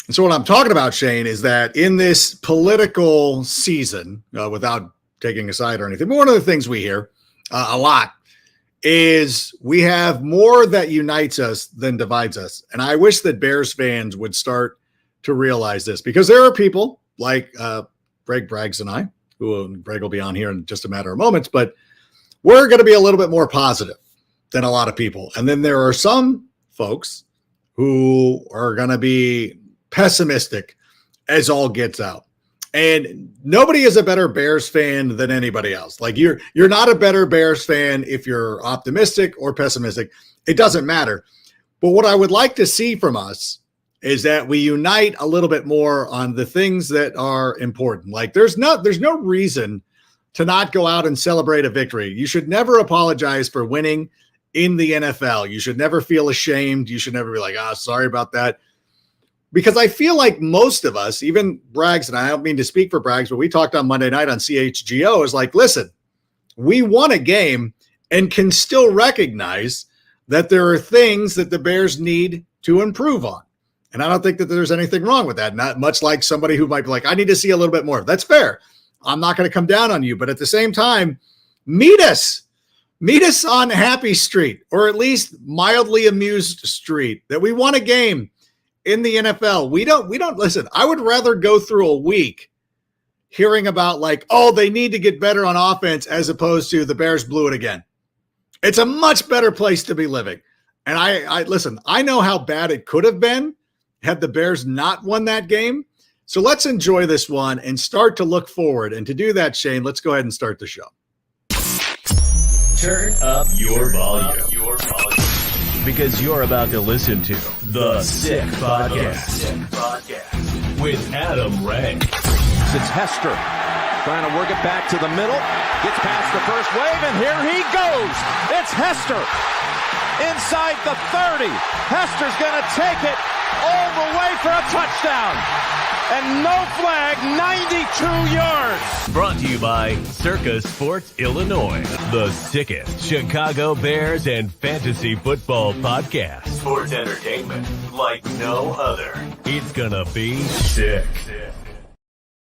And so what I'm talking about, Shane, is that in this political season, without taking a side or anything, but one of the things we hear a lot is we have more that unites us than divides us. And I wish that Bears fans would start to realize this, because there are people like Greg Braggs and I, who Greg will be on here in just a matter of moments, but we're going to be a little bit more positive than a lot of people. And then there are some folks who are going to be pessimistic as all gets out. And nobody is a better Bears fan than anybody else. Like you're not a better Bears fan if you're optimistic or pessimistic. It doesn't matter. But what I would like to see from us is that we unite a little bit more on the things that are important. Like there's no reason to not go out and celebrate a victory. You should never apologize for winning in the NFL. You should never feel ashamed. You should never be like, sorry about that. Because I feel like most of us, even Braggs, and I don't mean to speak for Braggs, but we talked on Monday night on CHGO, is like, listen, we won a game and can still recognize that there are things that the Bears need to improve on. And I don't think that there's anything wrong with that. Not much like somebody who might be like, I need to see a little bit more. That's fair. I'm not going to come down on you. But at the same time, meet us on Happy Street, or at least mildly amused street, that we won a game in the NFL. We don't listen. I would rather go through a week hearing about like, they need to get better on offense as opposed to the Bears blew it again. It's a much better place to be living. And I listen, I know how bad it could have been had the Bears not won that game. So let's enjoy this one and start to look forward. And to do that, Shane, let's go ahead and start the show. Turn up your volume. Because you're about to listen to The Sick Podcast with Adam Ray. It's Hester trying to work it back to the middle. Gets past the first wave, and here he goes. It's Hester inside the 30. Hester's going to take it all the way for a touchdown. And no flag, 92 yards. Brought to you by Circa Sports Illinois, the sickest Chicago Bears and fantasy football podcast. Sports entertainment like no other. It's gonna be sick.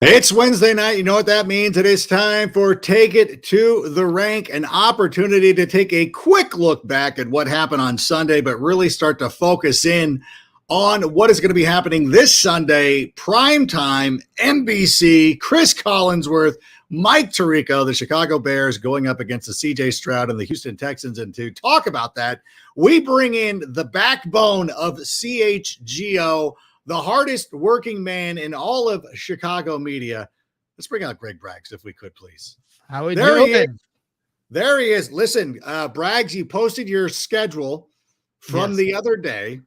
It's Wednesday night. You know what that means. It is time for Take It to the Rank, an opportunity to take a quick look back at what happened on Sunday, but really start to focus in on what is going to be happening this Sunday, primetime, NBC, Chris Collinsworth, Mike Tirico, the Chicago Bears going up against the C.J. Stroud and the Houston Texans. And to talk about that, we bring in the backbone of CHGO, the hardest working man in all of Chicago media. Let's bring out Greg Braggs, if we could, please. How we doing? There he is. Listen, Braggs, you posted your schedule from the other day.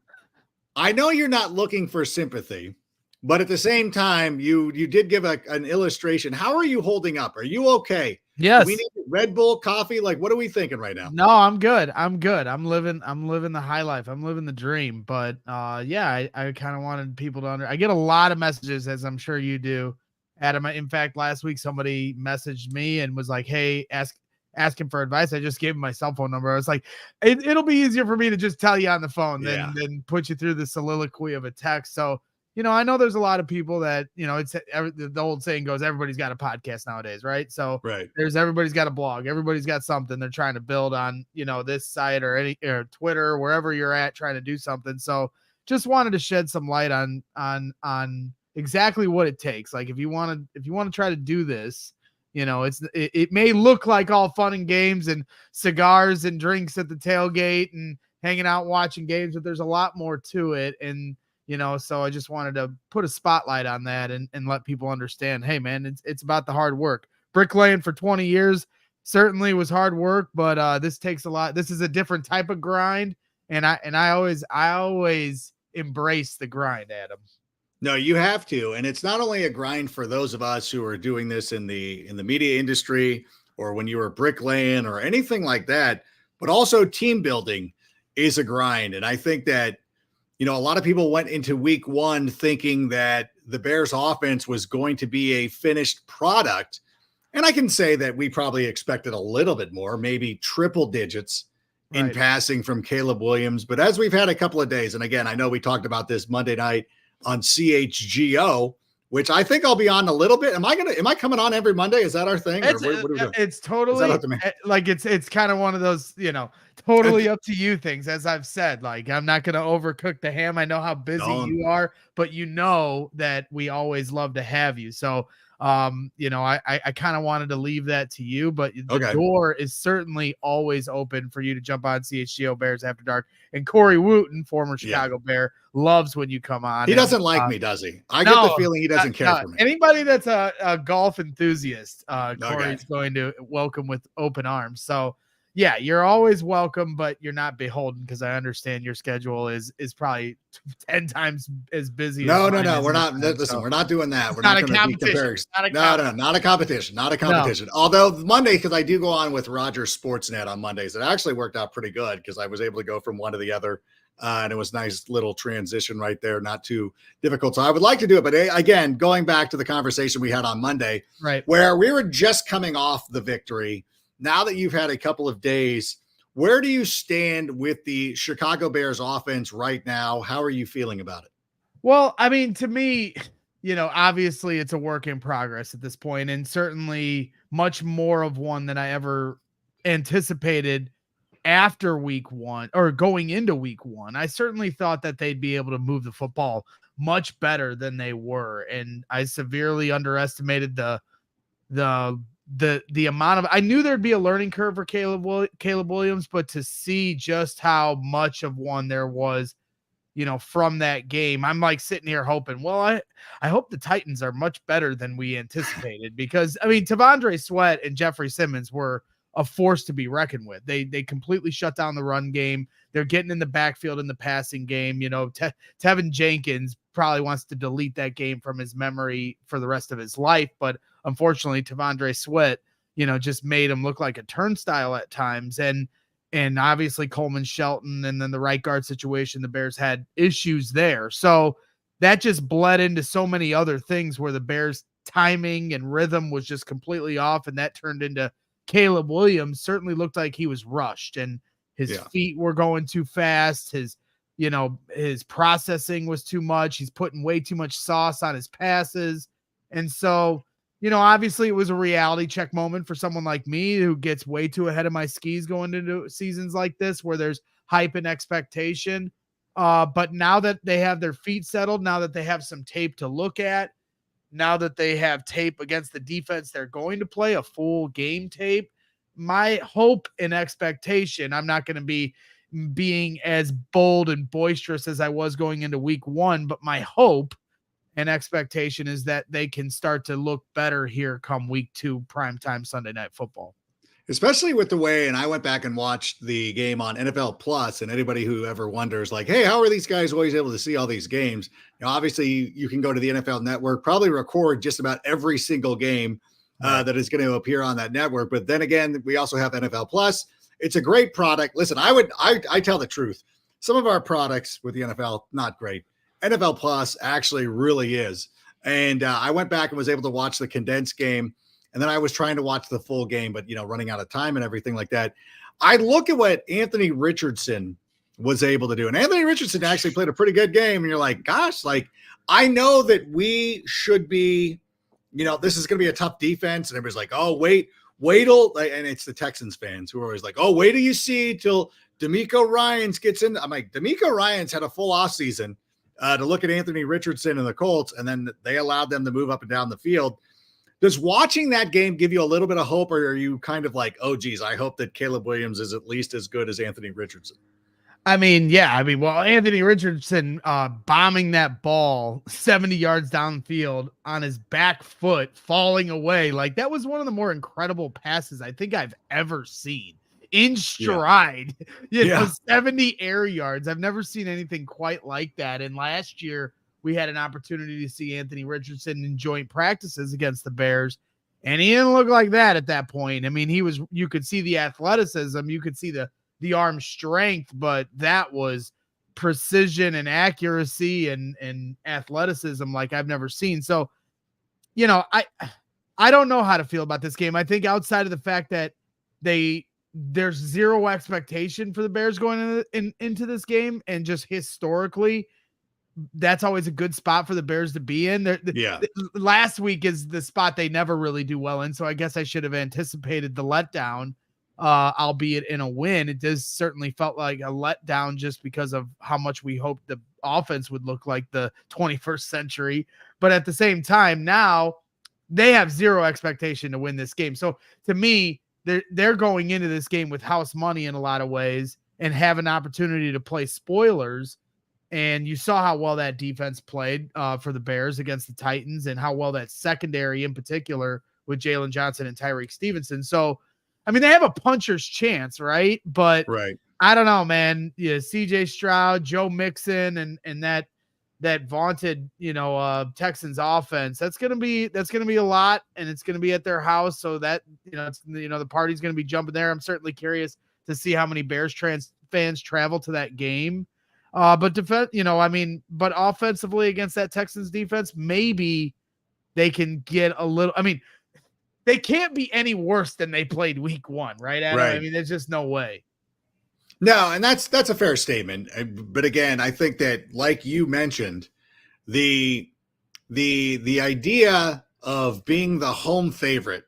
I know you're not looking for sympathy, but at the same time, you did give an illustration. How are you holding up? Are you okay? Yes. Do we need Red Bull, coffee? Like, what are we thinking right now? No, I'm good. I'm living the high life. I'm living the dream. But I kind of wanted people to I get a lot of messages, as I'm sure you do, Adam. In fact, last week somebody messaged me and was like, "Hey, asking for advice." I just gave him my cell phone number. I was like, it'll be easier for me to just tell you on the phone than put you through the soliloquy of a text. So, I know there's a lot of people that, it's the old saying goes, everybody's got a podcast nowadays, right? So everybody's got a blog. Everybody's got something they're trying to build on, this site or Twitter, wherever you're at, trying to do something. So just wanted to shed some light on exactly what it takes. Like if you want to try to do this, it may look like all fun and games and cigars and drinks at the tailgate and hanging out watching games, but there's a lot more to it. And, so I just wanted to put a spotlight on that and let people understand, hey man, it's about the hard work. Bricklaying for 20 years certainly was hard work, but this takes a lot. This is a different type of grind. And I always embrace the grind, Adam. No, you have to. And it's not only a grind for those of us who are doing this in the media industry or when you were bricklaying or anything like that, but also team building is a grind. And I think that, a lot of people went into week one thinking that the Bears offense was going to be a finished product. And I can say that we probably expected a little bit more, maybe triple digits in passing from Caleb Williams. But as we've had a couple of days, and again, I know we talked about this Monday night on CHGO, which I think I'll be on a little bit. Am I coming on every Monday? Is that our thing? It's, or what are we doing? it's totally like it's kind of one of those, totally up to you things. As I've said, like, I'm not going to overcook the ham. I know how busy you are, but you know that we always love to have you. So, I kind of wanted to leave that to you, but the door is certainly always open for you to jump on CHGO Bears After Dark. And Corey Wooten, former Chicago Bear, loves when you come on. He doesn't like me, does he? I get the feeling he doesn't care for me. Anybody that's a golf enthusiast, Corey's going to welcome with open arms. So, yeah, you're always welcome, but you're not beholden, because I understand your schedule is probably 10 times as busy. No, we're not. Listen, we're not doing that. We're not going to be comparing. No, not a competition. Not a competition. No. Although Monday, because I do go on with Rogers Sportsnet on Mondays, it actually worked out pretty good because I was able to go from one to the other. And it was a nice little transition right there, not too difficult. So I would like to do it. But again, going back to the conversation we had on Monday, right, where we were just coming off the victory. Now that you've had a couple of days, where do you stand with the Chicago Bears offense right now? How are you feeling about it? Well, I mean, to me, obviously it's a work in progress at this point, and certainly much more of one than I ever anticipated after week one or going into week one. I certainly thought that they'd be able to move the football much better than they were. And I severely underestimated the amount of, I knew there'd be a learning curve for Caleb Williams, but to see just how much of one there was, from that game, I'm like sitting here hoping, well, I hope the Titans are much better than we anticipated, because I mean, Tavondre Sweat and Jeffrey Simmons were a force to be reckoned with. They completely shut down the run game. They're getting in the backfield in the passing game. Tevin Jenkins probably wants to delete that game from his memory for the rest of his life. But unfortunately, Tavondre Sweat, just made him look like a turnstile at times. And obviously Coleman Shelton, and then the right guard situation, the Bears had issues there. So that just bled into so many other things where the Bears timing and rhythm was just completely off. And that turned into Caleb Williams certainly looked like he was rushed, and his feet were going too fast. His processing was too much. He's putting way too much sauce on his passes. And so, obviously it was a reality check moment for someone like me who gets way too ahead of my skis going into seasons like this, where there's hype and expectation. But now that they have their feet settled, now that they have some tape to look at, now that they have tape against the defense they're going to play, a full game tape, my hope and expectation, I'm not going to be being as bold and boisterous as I was going into week one, but my hope and expectation is that they can start to look better here come week two, primetime Sunday Night Football. Especially with the way, and I went back and watched the game on NFL Plus, and anybody who ever wonders, like, hey, how are these guys always able to see all these games? Obviously you can go to the NFL Network, probably record just about every single game that is going to appear on that network. But then again, we also have NFL Plus. It's a great product. Listen, I tell the truth. Some of our products with the NFL, not great. NFL Plus actually really is. And I went back and was able to watch the condensed game. And then I was trying to watch the full game, but, running out of time and everything like that. I look at what Anthony Richardson was able to do. And Anthony Richardson actually played a pretty good game. And you're like, gosh, like, I know that we should be, this is going to be a tough defense. And everybody's like, oh, wait till, and it's the Texans fans who are always like, oh, wait till you see till D'Amico Ryans gets in. I'm like, D'Amico Ryans had a full offseason to look at Anthony Richardson and the Colts. And then they allowed them to move up and down the field. Does watching that game give you a little bit of hope, or are you kind of like, oh, geez, I hope that Caleb Williams is at least as good as Anthony Richardson? I mean, yeah. Well, Anthony Richardson bombing that ball 70 yards downfield on his back foot, falling away. Like, that was one of the more incredible passes I think I've ever seen. In stride, 70 air yards. I've never seen anything quite like that. And last year, we had an opportunity to see Anthony Richardson in joint practices against the Bears, and he didn't look like that at that point. I mean, you could see the athleticism, you could see the arm strength, but that was precision and accuracy and athleticism like I've never seen. So, I don't know how to feel about this game. I think outside of the fact that there's zero expectation for the Bears going into this game, and just historically, that's always a good spot for the Bears to be in. Last week is the spot they never really do well in, so I guess I should have anticipated the letdown, albeit in a win. It does certainly felt like a letdown just because of how much we hoped the offense would look like the 21st century. But at the same time, now they have zero expectation to win this game. So to me, they're going into this game with house money in a lot of ways and have an opportunity to play spoilers. And you saw how well that defense played for the Bears against the Titans, and how well that secondary in particular with Jalen Johnson and Tyreek Stevenson. So, I mean, they have a puncher's chance, right? But I don't know, man. Yeah, CJ Stroud, Joe Mixon, and that vaunted, Texans offense. That's gonna be a lot, and it's gonna be at their house. So that the party's gonna be jumping there. I'm certainly curious to see how many Bears fans travel to that game. But offensively against that Texans defense, maybe they can get a little. I mean, they can't be any worse than they played week 1, right, Adam? Right. I mean, there's just no way. No, and that's a fair statement. But again, I think that, like you mentioned, the idea of being the home favorite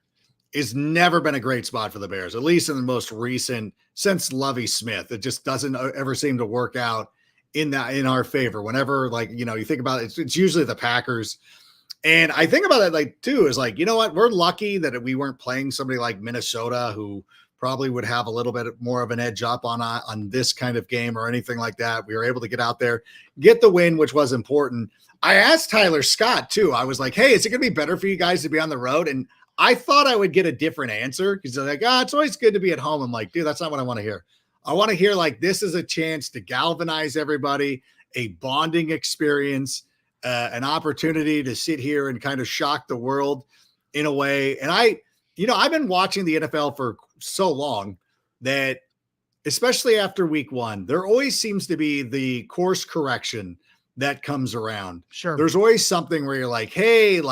has never been a great spot for the Bears, at least in the most recent, since Lovie Smith. It just doesn't ever seem to work out in our favor. Whenever, you think about it, it's usually the Packers. And I think about it too, is you know what? We're lucky that we weren't playing somebody like Minnesota, who probably would have a little bit more of an edge up on this kind of game or anything like that. We were able to get out there, get the win, which was important. I asked Tyler Scott too. I was like, hey, is it going to be better for you guys to be on the road? And I thought I would get a different answer. He's like, it's always good to be at home. I'm like, dude, that's not what I want to hear. I want to hear this is a chance to galvanize everybody, a bonding experience, an opportunity to sit here and kind of shock the world in a way. And I've been watching the NFL for so long that, especially after week 1, there always seems to be the course correction that comes around. Sure. There's always something where you're like, hey,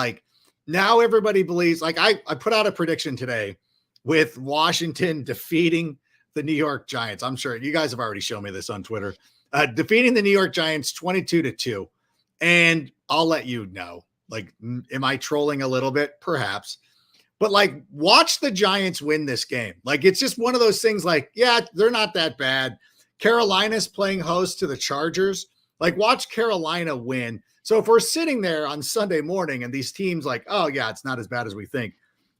now everybody believes, I put out a prediction today with Washington defeating the New York Giants. I'm sure you guys have already shown me this on Twitter, defeating the New York Giants 22-2. And I'll let you know, am I trolling a little bit? Perhaps. But watch the Giants win this game. It's just one of those things they're not that bad. Carolina's playing host to the Chargers. Watch Carolina win. So if we're sitting there on Sunday morning and these teams oh yeah, it's not as bad as we think.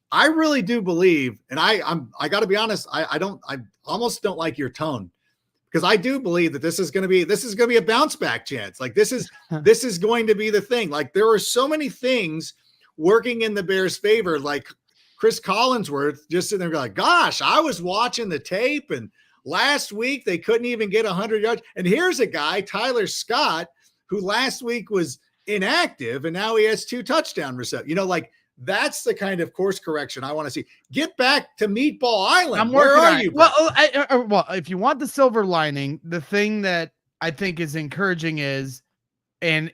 I really do believe, and I got to be honest, I almost don't like your tone, because I do believe that this is going to be a bounce back chance. This is going to be the thing. There are so many things working in the Bears' favor. Chris Collinsworth just sitting there going, gosh, I was watching the tape, and last week they couldn't even get 100 yards. And here's a guy, Tyler Scott, who last week was inactive, and now he has 2 touchdown receptions. That's the kind of course correction I want to see. Get back to Meatball Island. Where are you? Well, if you want the silver lining, the thing that I think is encouraging is, and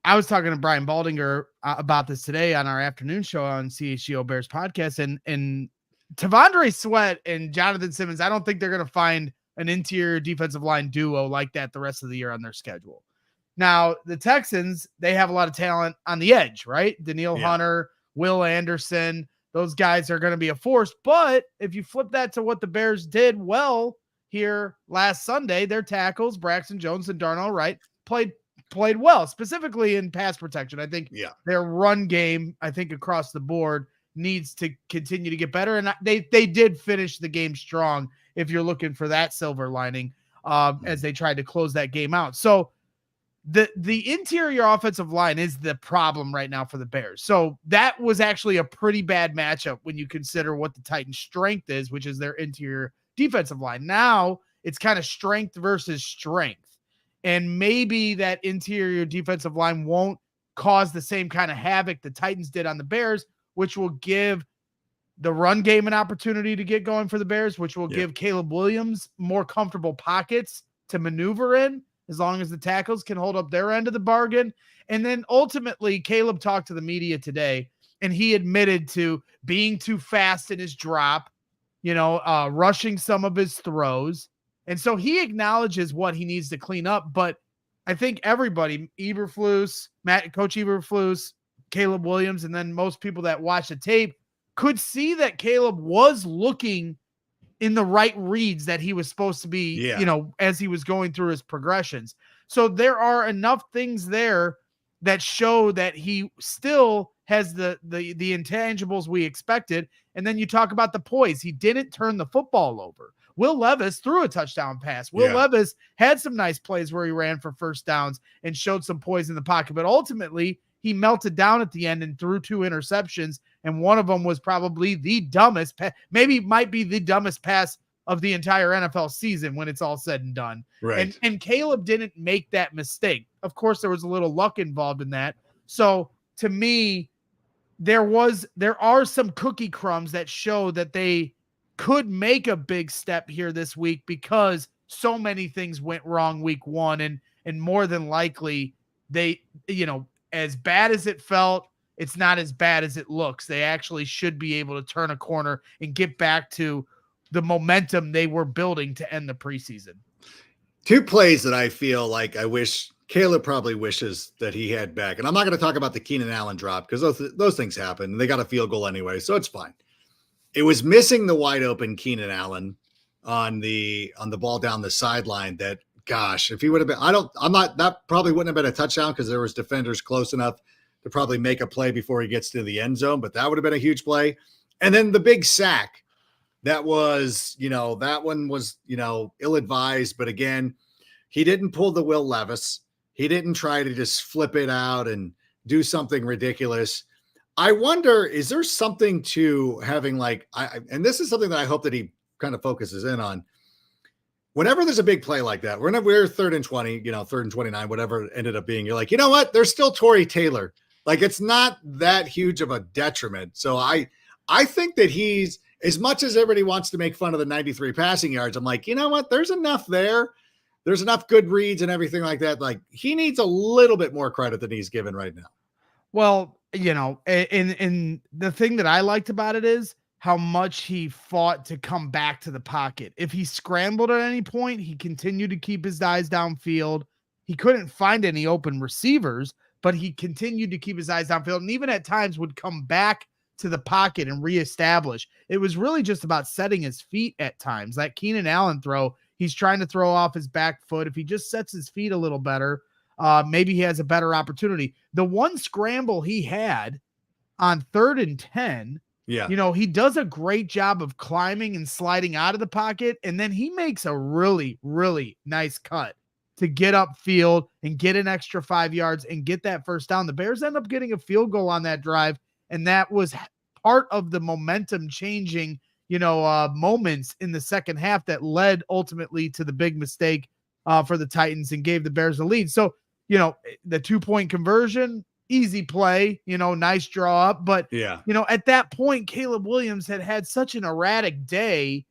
I was talking to Brian Baldinger about this today on our afternoon show on CHGO Bears podcast, and Tavondre Sweat and Jonathan Simmons, I don't think they're going to find an interior defensive line duo like that the rest of the year on their schedule. Now, the Texans, they have a lot of talent on the edge, right? Danielle Hunter, Will Anderson, those guys are going to be a force. But if you flip that to what the Bears did well here last Sunday, their tackles, Braxton Jones and Darnell Wright, played well, specifically in pass protection. I think their run game, across the board, needs to continue to get better. And they did finish the game strong, if you're looking for that silver lining, as they tried to close that game out. So the interior offensive line is the problem right now for the Bears. So that was actually a pretty bad matchup when you consider what the Titans' strength is, which is their interior defensive line. Now it's kind of strength versus strength. And maybe that interior defensive line won't cause the same kind of havoc the Titans did on the Bears, which will give the run game an opportunity to get going for the Bears, which will give Caleb Williams more comfortable pockets to maneuver in, as long as the tackles can hold up their end of the bargain. And then ultimately, Caleb talked to the media today, and he admitted to being too fast in his drop, rushing some of his throws. And so he acknowledges what he needs to clean up, but I think everybody, Eberflus, Coach Eberflus, Caleb Williams, and then most people that watch the tape could see that Caleb was looking in the right reads that he was supposed to be, as he was going through his progressions. So there are enough things there that show that he still has the intangibles we expected. And then you talk about the poise. He didn't turn the football over. Will Levis threw a touchdown pass. Will Levis had some nice plays where he ran for first downs and showed some poise in the pocket. But ultimately, he melted down at the end and threw 2 interceptions. And one of them was probably the dumbest, maybe might be the dumbest pass of the entire NFL season when it's all said and done. Right. And Caleb didn't make that mistake. Of course, there was a little luck involved in that. So to me, there are some cookie crumbs that show that they could make a big step here this week because so many things went wrong week 1. And more than likely they, as bad as it felt, it's not as bad as it looks. They actually should be able to turn a corner and get back to the momentum they were building to end the preseason. 2 plays that I feel like I wish Caleb probably wishes that he had back. And I'm not going to talk about the Keenan Allen drop because those things happen. And they got a field goal anyway, so it's fine. It was missing the wide open Keenan Allen on the ball down the sideline that, gosh, if he would have been, that probably wouldn't have been a touchdown because there was defenders close enough to probably make a play before he gets to the end zone, but that would have been a huge play. And then the big sack, that was, that one was, ill-advised, but again, he didn't pull the Will Levis. He didn't try to just flip it out and do something ridiculous. I wonder, is there something to having and this is something that I hope that he kind of focuses in on. Whenever there's a big play like that, whenever we're 3rd and 20, 3rd and 29, whatever it ended up being, you're like, you know what? There's still Torrey Taylor. Like, it's not that huge of a detriment. So I think that he's, as much as everybody wants to make fun of the 93 passing yards, I'm like, you know what? There's enough there. There's enough good reads and everything like that. Like, he needs a little bit more credit than he's given right now. Well, and the thing that I liked about it is how much he fought to come back to the pocket. If he scrambled at any point, he continued to keep his eyes downfield. He couldn't find any open receivers, but he continued to keep his eyes downfield and even at times would come back to the pocket and reestablish. It was really just about setting his feet at times. That Keenan Allen throw, he's trying to throw off his back foot. If he just sets his feet a little better, maybe he has a better opportunity. The one scramble he had on 3rd and 10, he does a great job of climbing and sliding out of the pocket. And then he makes a really, really nice cut to get upfield and get an extra 5 yards and get that first down. The Bears end up getting a field goal on that drive. And that was part of the momentum changing, moments in the second half that led ultimately to the big mistake for the Titans and gave the Bears the lead. So, the 2-point conversion, easy play, nice draw up. But, at that point, Caleb Williams had such an erratic day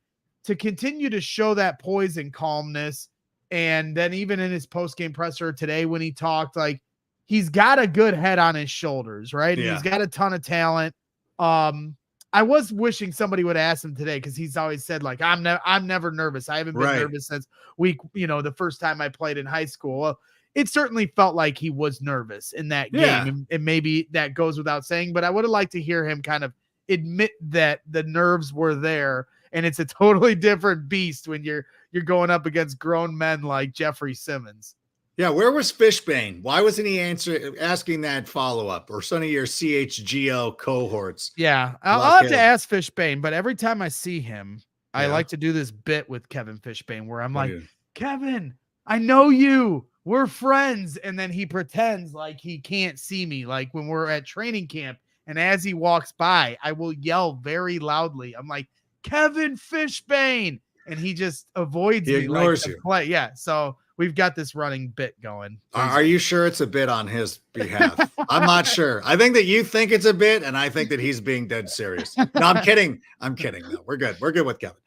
to continue to show that poise and calmness. And then even in his post-game presser today, when he talked, like, he's got a good head on his shoulders, right? And he's got a ton of talent. I was wishing somebody would ask him today because he's always said, like, I'm never nervous. I haven't been nervous since the first time I played in high school. Well, it certainly felt like he was nervous in that game. And maybe that goes without saying, but I would have liked to hear him kind of admit that the nerves were there. And it's a totally different beast when you're going up against grown men like Jeffrey Simmons. Yeah, where was Fishbane? Why wasn't he asking that follow-up or some of your CHGO cohorts? Yeah, I'll have to ask Fishbane, but every time I see him, I like to do this bit with Kevin Fishbane where I'm like, Kevin, I know you. We're friends. And then he pretends like he can't see me, like when we're at training camp. And as he walks by, I will yell very loudly. I'm like, Kevin Fishbane. And he just avoids me. Ignores you. Play. Yeah, so we've got this running bit going. Are you sure it's a bit on his behalf? I'm not sure. I think that you think it's a bit, and I think that he's being dead serious. No, I'm kidding. No, we're good. We're good with Kevin.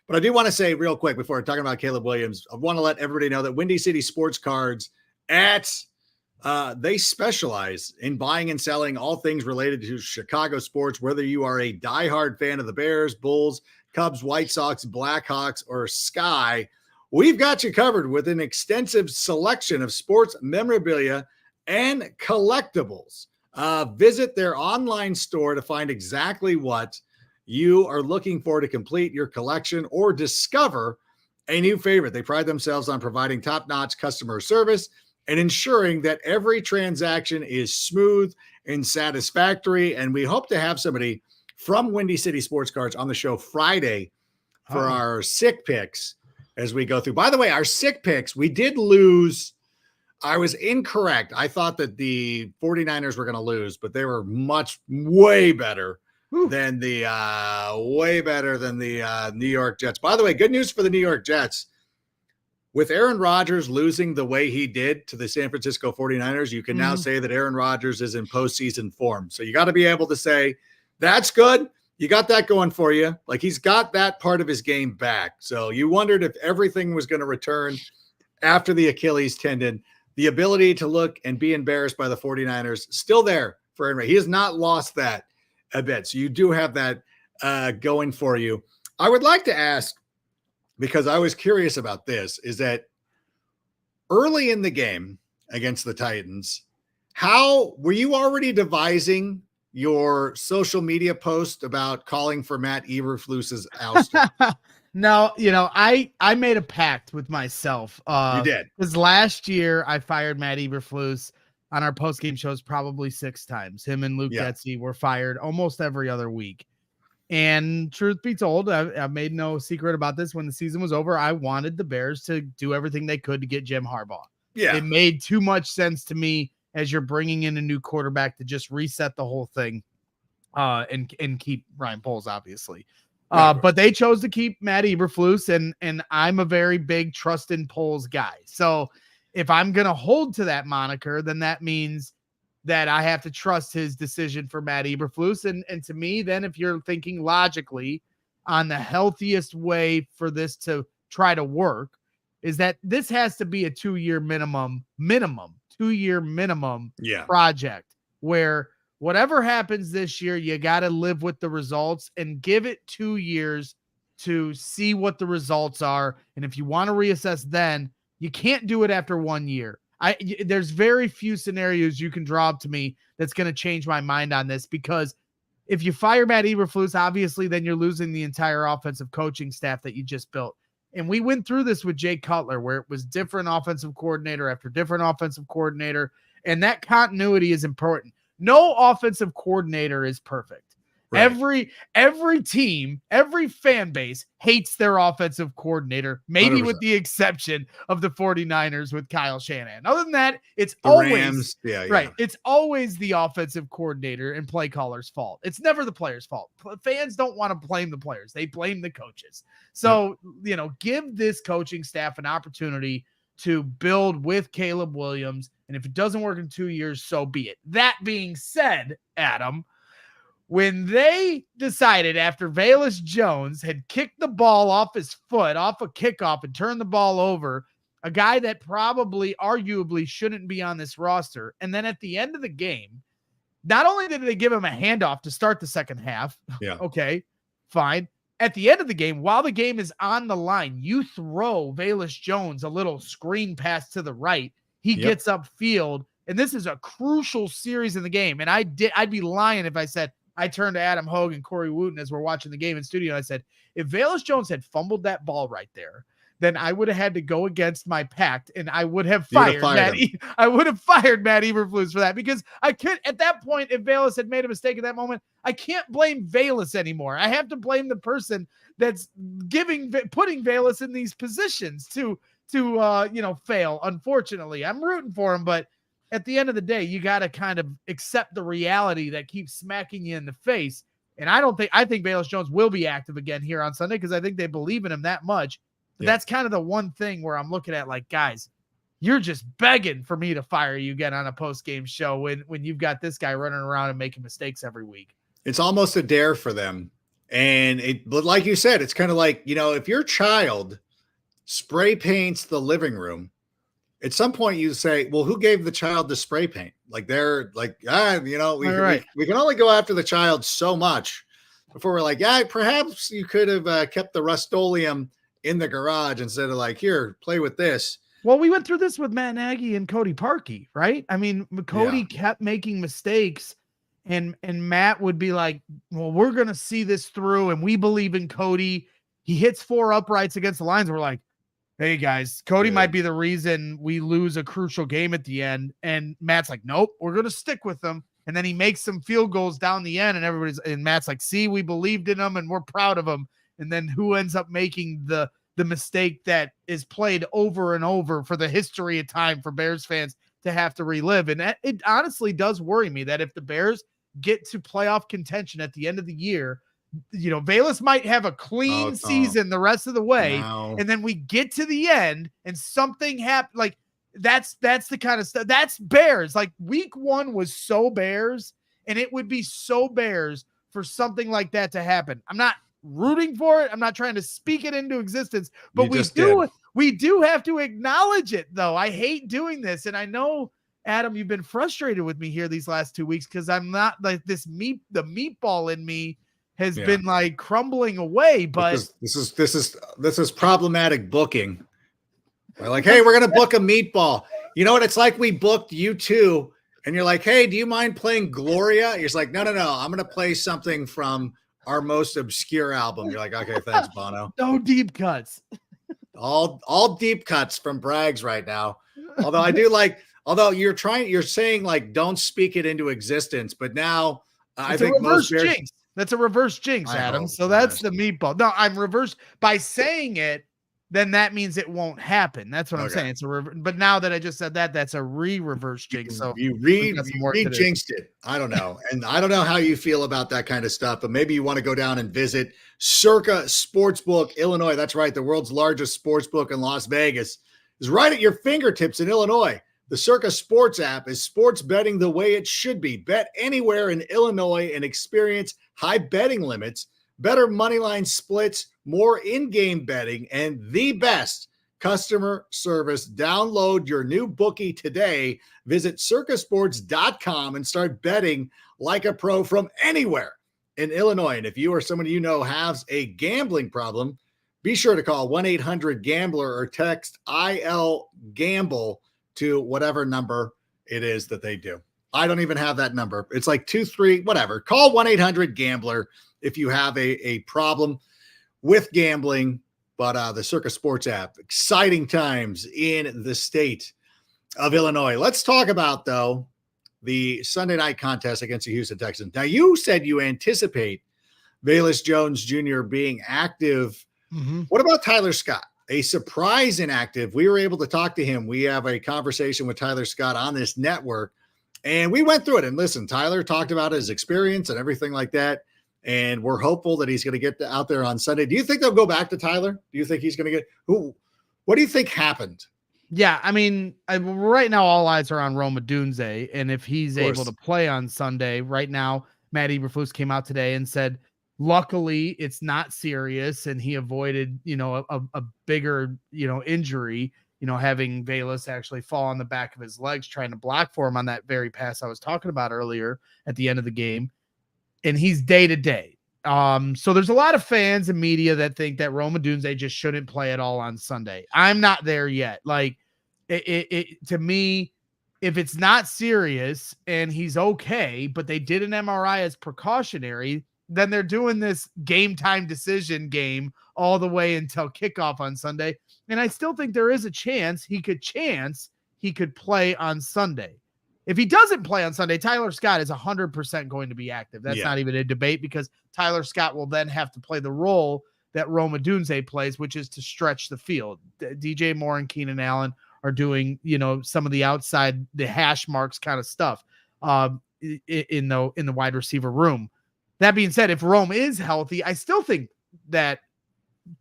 But I do want to say real quick before talking about Caleb Williams, I want to let everybody know that Windy City Sports Cards they specialize in buying and selling all things related to Chicago sports, whether you are a diehard fan of the Bears, Bulls, Cubs, White Sox, Blackhawks, or Sky. we've got you covered with an extensive selection of sports memorabilia and collectibles. Visit their online store to find exactly what you are looking for to complete your collection or discover a new favorite. They pride themselves on providing top-notch customer service and ensuring that every transaction is smooth and satisfactory. And we hope to have somebody from Windy City Sports Cards on the show Friday for our sick picks as we go through. By the way, our sick picks, we did lose. I was incorrect. I thought that the 49ers were going to lose, but they were way better than the New York Jets. By the way, good news for the New York Jets. With Aaron Rodgers losing the way he did to the San Francisco 49ers, you can now say that Aaron Rodgers is in postseason form. So you got to be able to say, that's good. You got that going for you. Like, he's got that part of his game back. So you wondered if everything was going to return after the Achilles tendon. The ability to look and be embarrassed by the 49ers, still there for Aaron. He has not lost that a bit. So you do have that going for you. I would like to ask, because I was curious about this, is that early in the game against the Titans, how were you already devising your social media post about calling for Matt Eberflus's ouster? No, I made a pact with myself. You did. Because last year I fired Matt Eberflus on our post-game shows probably 6 times. Him and Luke Getsy were fired almost every other week. And truth be told, I made no secret about this. When the season was over, I wanted the Bears to do everything they could to get Jim Harbaugh. Yeah. It made too much sense to me as you're bringing in a new quarterback to just reset the whole thing and keep Ryan Poles, obviously. But they chose to keep Matt Eberflus, and I'm a very big trust in Poles guy. So if I'm going to hold to that moniker, then that means that I have to trust his decision for Matt Eberflus. And to me, then if you're thinking logically on the healthiest way for this to try to work, is that this has to be a 2-year minimum project where whatever happens this year, you got to live with the results and give it 2 years to see what the results are. And if you want to reassess, then you can't do it after 1 year. There's very few scenarios you can draw up to me that's going to change my mind on this, because if you fire Matt Eberflus, obviously then you're losing the entire offensive coaching staff that you just built. And we went through this with Jay Cutler, where it was different offensive coordinator after different offensive coordinator. And that continuity is important. No offensive coordinator is perfect. Right. Every team, every fan base hates their offensive coordinator, maybe 100%. With the exception of the 49ers with Kyle Shanahan. Other than that, it's always Rams. Right. It's always the offensive coordinator and play caller's fault. It's never the player's fault. Fans don't want to blame the players. They blame the coaches. So, give this coaching staff an opportunity to build with Caleb Williams. And if it doesn't work in 2 years, so be it. That being said, Adam, when they decided after Velus Jones had kicked the ball off his foot, off a kickoff, and turned the ball over, a guy that probably arguably shouldn't be on this roster, and then at the end of the game, not only did they give him a handoff to start the second half, okay, fine. At the end of the game, while the game is on the line, you throw Velus Jones a little screen pass to the right. He gets upfield, and this is a crucial series in the game. And I'd be lying if I said, I turned to Adam Hogue and Corey Wooten as we're watching the game in studio, and I said, if Velus Jones had fumbled that ball right there, then I would have had to go against my pact, and I would have fired Matt Eberflus for that, because I could, at that point, if Velus had made a mistake at that moment, I can't blame Velus anymore. I have to blame the person that's putting Velus in these positions to fail. Unfortunately, I'm rooting for him, but at the end of the day, you got to kind of accept the reality that keeps smacking you in the face. And I think Velus Jones will be active again here on Sunday, because I think they believe in him that much. But that's kind of the one thing where I'm looking at, like, guys, you're just begging for me to fire you again on a post-game show when you've got this guy running around and making mistakes every week. It's almost a dare for them. But like you said, it's kind of like, if your child spray paints the living room, at some point you say, well, who gave the child the spray paint? Like, they're like, we can only go after the child so much before we're like, perhaps you could have kept the Rust-Oleum in the garage instead of like, here, play with this. Well, we went through this with Matt Nagy and Cody Parkey, right? I mean, Cody kept making mistakes, and Matt would be like, well, we're going to see this through, and we believe in Cody. He hits 4 uprights against the Lions. We're like, hey, guys, Cody might be the reason we lose a crucial game at the end. And Matt's like, nope, we're going to stick with them. And then he makes some field goals down the end, and Matt's like, see, we believed in him, and we're proud of him. And then who ends up making the mistake that is played over and over for the history of time for Bears fans to have to relive? And it honestly does worry me that if the Bears get to playoff contention at the end of the year, Velus might have a clean season the rest of the way. No. And then we get to the end and something happens. Like that's the kind of stuff that's Bears. Like week 1 was so Bears, and it would be so Bears for something like that to happen. I'm not rooting for it. I'm not trying to speak it into existence, but we do have to acknowledge it though. I hate doing this. And I know, Adam, you've been frustrated with me here these last 2 weeks because I'm not like the meatball in me has been like crumbling away, but this is problematic booking. We're like, hey, we're going to book a meatball. You know what? It's like we booked U2 and you're like, hey, do you mind playing Gloria? You're just like, no. I'm going to play something from our most obscure album. You're like, okay, thanks, Bono. No deep cuts. all deep cuts from Braggs right now. Although I do like, you're saying like, don't speak it into existence, but now I think most Bears, jinx. That's a reverse jinx, Adam. So that's the meatball. No, I'm reversed by saying it. Then that means it won't happen. That's what I'm saying. It's a but now that I just said that, that's a reverse jinx. So you jinxed it. I don't know. And I don't know how you feel about that kind of stuff, but maybe you want to go down and visit Circa Sportsbook, Illinois. That's right. The world's largest sportsbook in Las Vegas is right at your fingertips in Illinois. The Circa Sports app is sports betting the way it should be. Bet anywhere in Illinois and experience high betting limits, better moneyline splits, more in-game betting, and the best customer service. Download your new bookie today. Visit circasports.com and start betting like a pro from anywhere in Illinois. And if you or someone you know has a gambling problem, be sure to call 1-800-GAMBLER or text IL-GAMBLE to whatever number it is that they do. I don't even have that number. It's like 23, whatever. Call 1-800-GAMBLER if you have a problem with gambling. But the Circa Sports app, exciting times in the state of Illinois. Let's talk about, though, the Sunday night contest against the Houston Texans. Now, you said you anticipate Velus Jones Jr. being active. Mm-hmm. What about Tyler Scott? A surprise inactive. We were able to talk to him. We have a conversation with Tyler Scott on this network, and we went through it. And listen, Tyler talked about his experience and everything like that, and we're hopeful that he's going to get out there on Sunday. Do you think they'll go back to Tyler? Do you think he's going to get who? What do you think happened? Yeah, I mean, right now all eyes are on Rome Odunze, and if he's able to play on Sunday. Right now, Matt Eberflus came out today and said, luckily, it's not serious, and he avoided, a bigger, injury, having Velus actually fall on the back of his legs trying to block for him on that very pass I was talking about earlier at the end of the game. And he's day to day. So there's a lot of fans and media that think that Rome Odunze just shouldn't play at all on Sunday. I'm not there yet. Like to me, if it's not serious and he's okay, but they did an MRI as precautionary, then they're doing this game time decision game all the way until kickoff on Sunday. And I still think there is a chance he could play on Sunday. If he doesn't play on Sunday, Tyler Scott is 100% going to be active. That's not even a debate, because Tyler Scott will then have to play the role that Rome Odunze plays, which is to stretch the field. DJ Moore and Keenan Allen are doing, some of the outside, the hash marks kind of stuff in the wide receiver room. That being said, if Rome is healthy, I still think that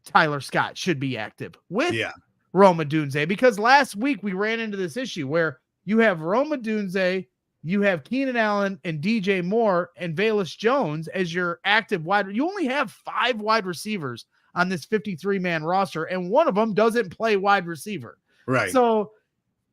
Tyler Scott should be active with Rome Odunze, because last week we ran into this issue where you have Rome Odunze, you have Keenan Allen and DJ Moore and Velus Jones as your active wide. You only have 5 wide receivers on this 53-man roster, and one of them doesn't play wide receiver. Right. So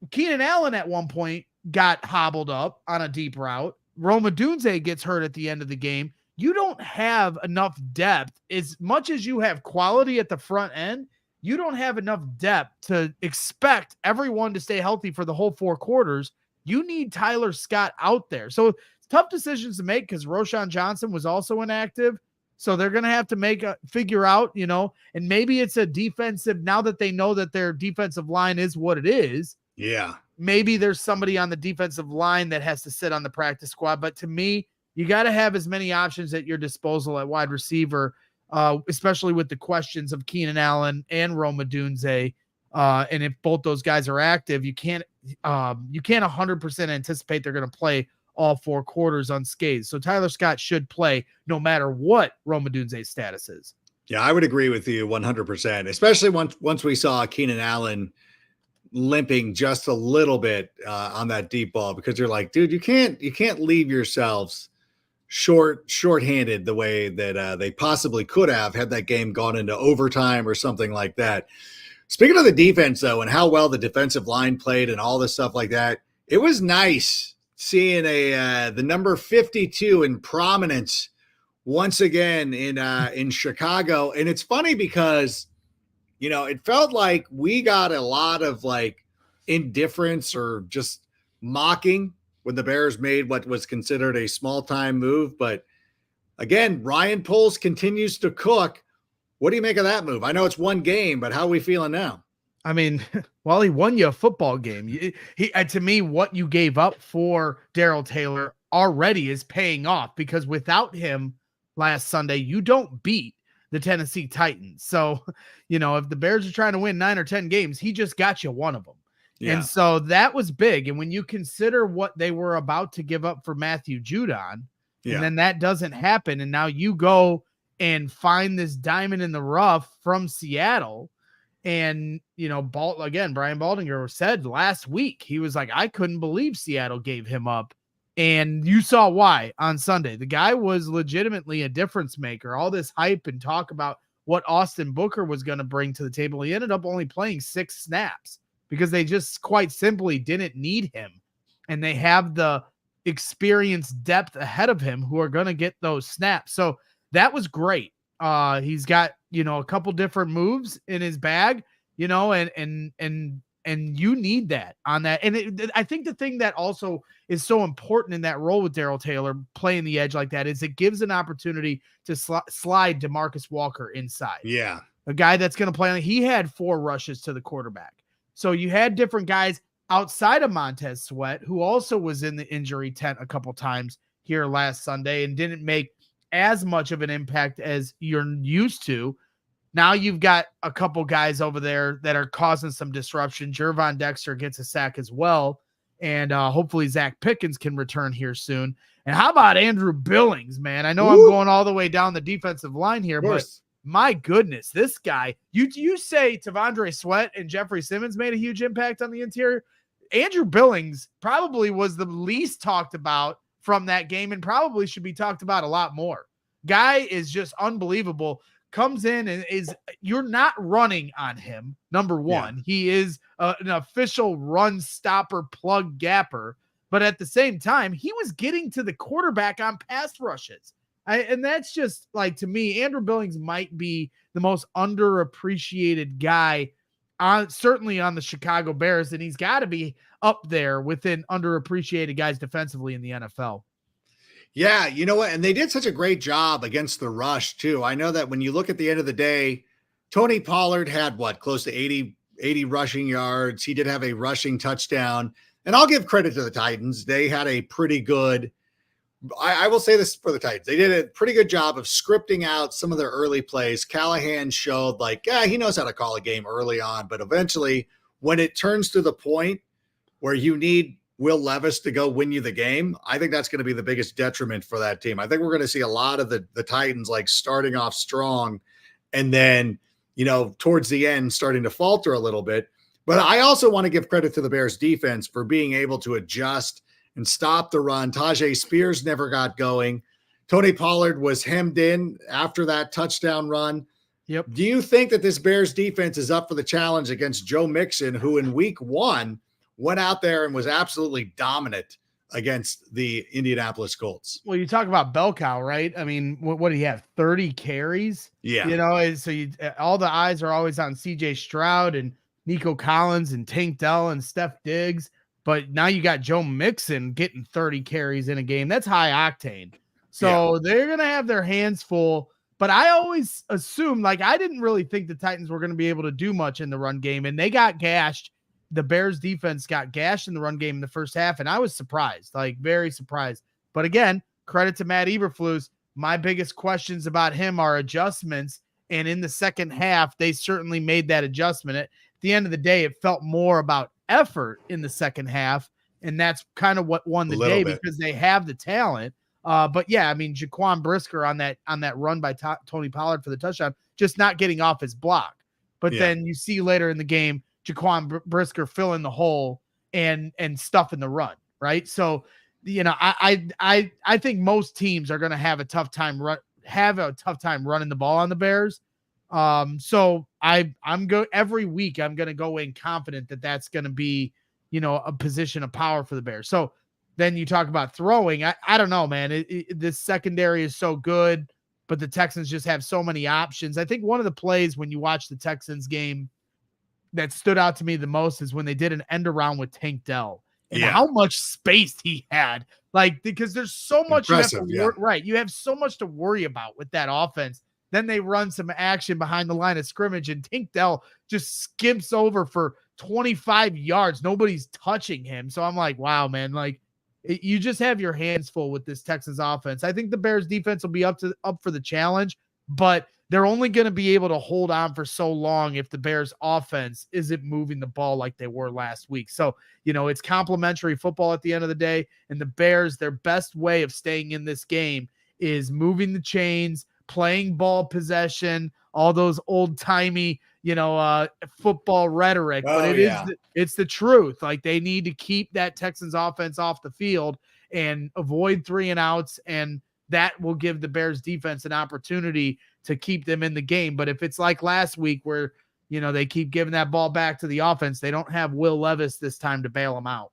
Keenan Allen at one point got hobbled up on a deep route. Rome Odunze gets hurt at the end of the game. You don't have enough depth. As much as you have quality at the front end, you don't have enough depth to expect everyone to stay healthy for the whole 4 quarters. You need Tyler Scott out there. So tough decisions to make because Roschon Johnson was also inactive. So they're going to have to figure out, and maybe it's a defensive, now that they know that their defensive line is what it is. Yeah. Maybe there's somebody on the defensive line that has to sit on the practice squad. But to me, you got to have as many options at your disposal at wide receiver, especially with the questions of Keenan Allen and Rome Odunze. And if both those guys are active, you can't 100% anticipate they're going to play all 4 quarters unscathed. So Tyler Scott should play no matter what Rome Odunze's status is. Yeah, I would agree with you 100%, especially once we saw Keenan Allen limping just a little bit on that deep ball, because you're like, dude, you can't leave yourselves short-handed the way that they possibly could have had that game gone into overtime or something like that. Speaking of the defense, though, and how well the defensive line played and all this stuff like that, it was nice seeing the number 52 in prominence once again in Chicago. And it's funny because, it felt like we got a lot of like indifference or just mocking when the Bears made what was considered a small time move. But again, Ryan Poles continues to cook. What do you make of that move? I know it's one game, but how are we feeling now? I mean, well, he won you a football game. He to me, what you gave up for Darrell Taylor already is paying off, because without him last Sunday, you don't beat the Tennessee Titans. So, if the Bears are trying to win 9 or 10 games, he just got you one of them. Yeah. And so that was big. And when you consider what they were about to give up for Matthew Judon, and then that doesn't happen, and now you go and find this diamond in the rough from Seattle. And, Brian Baldinger said last week, he was like, I couldn't believe Seattle gave him up. And you saw why on Sunday. The guy was legitimately a difference maker. All this hype and talk about what Austin Booker was going to bring to the table. He ended up only playing 6 snaps because they just quite simply didn't need him. And they have the experience depth ahead of him who are going to get those snaps. So that was great. He's got, a couple different moves in his bag, and you need that on that. And I think the thing that also is so important in that role with Darrell Taylor playing the edge like that is it gives an opportunity to slide DeMarcus Walker inside. Yeah. A guy that's going to play. He had 4 rushes to the quarterback. So you had different guys outside of Montez Sweat, who also was in the injury tent a couple times here last Sunday and didn't make as much of an impact as you're used to. Now you've got a couple guys over there that are causing some disruption. Jervon Dexter gets a sack as well. And hopefully Zach Pickens can return here soon. And how about Andrew Billings, man? I know I'm going all the way down the defensive line here, but my goodness, this guy, you say Tavondre Sweat and Jeffrey Simmons made a huge impact on the interior. Andrew Billings probably was the least talked about from that game and probably should be talked about a lot more. Guy is just unbelievable. Comes in and you're not running on him. Number one, He is an official run stopper, plug gapper. But at the same time, he was getting to the quarterback on pass rushes. And that's just like, to me, Andrew Billings might be the most underappreciated guy certainly on the Chicago Bears. And he's got to be up there within underappreciated guys defensively in the NFL. Yeah, you know what? And they did such a great job against the rush, too. I know that when you look at the end of the day, Tony Pollard had close to 80 rushing yards. He did have a rushing touchdown. And I'll give credit to the Titans. They had a pretty good, I will say this for the Titans. They did a pretty good job of scripting out some of their early plays. Callahan showed he knows how to call a game early on. But eventually, when it turns to the point where you need Will Levis to go win you the game, I think that's going to be the biggest detriment for that team. I think we're going to see a lot of the Titans starting off strong and then, towards the end starting to falter a little bit. But I also want to give credit to the Bears defense for being able to adjust and stop the run. Tajay Spears never got going. Tony Pollard was hemmed in after that touchdown run. Yep. Do you think that this Bears defense is up for the challenge against Joe Mixon, who in week 1 went out there and was absolutely dominant against the Indianapolis Colts. Well, you talk about bell cow, right? I mean, what do you have? 30 carries? Yeah. And so all the eyes are always on CJ Stroud and Nico Collins and Tank Dell and Steph Diggs. But now you got Joe Mixon getting 30 carries in a game. That's high octane. So they're going to have their hands full. But I always assumed, I didn't really think the Titans were going to be able to do much in the run game, and they got gashed. The Bears defense got gashed in the run game in the first half, and I was surprised, very surprised. But again, credit to Matt Eberflus. My biggest questions about him are adjustments, and in the second half, they certainly made that adjustment. At the end of the day, it felt more about effort in the second half, and that's kind of what won the day because they have the talent. But yeah, I mean, Jaquan Brisker on that run by Tony Pollard for the touchdown, just not getting off his block. But then you see later in the game, Jaquan Brisker fill in the hole and stuff in the run, right? So, I think most teams are going to have a tough time running the ball on the Bears. So every week I'm going to go in confident that that's going to be, a position of power for the Bears. So then you talk about throwing. I don't know, man. This secondary is so good, but the Texans just have so many options. I think one of the plays when you watch the Texans game that stood out to me the most is when they did an end around with Tank Dell and how much space he had. Because there's so much you have so much to worry about with that offense. Then they run some action behind the line of scrimmage, and Tank Dell just skips over for 25 yards. Nobody's touching him. So I'm like, wow, man, you just have your hands full with this Texans offense. I think the Bears defense will be up for the challenge, but they're only going to be able to hold on for so long if the Bears offense isn't moving the ball like they were last week. So, it's complimentary football at the end of the day, and the Bears, their best way of staying in this game is moving the chains, playing ball possession, all those old timey, football rhetoric, but it's the truth. They need to keep that Texans offense off the field and avoid 3-and-outs. And that will give the Bears defense an opportunity to keep them in the game. But if it's like last week where, they keep giving that ball back to the offense, they don't have Will Levis this time to bail them out.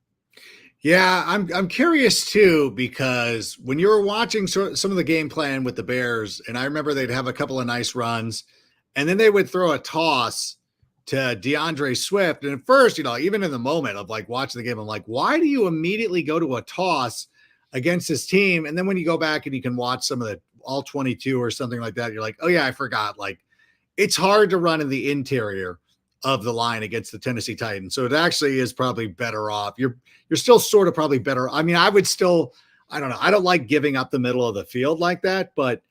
Yeah, I'm curious too, because when you were watching some of the game plan with the Bears, and I remember they'd have a couple of nice runs, and then they would throw a toss to DeAndre Swift. And at first, even in the moment of watching the game, I'm like, why do you immediately go to a toss against this team? And then when you go back and you can watch some of the all 22 or something like that, you're like, oh yeah, I forgot. It's hard to run in the interior of the line against the Tennessee Titans. So it actually is probably better off. You're still sort of probably better. I mean, I don't know. I don't like giving up the middle of the field like that, but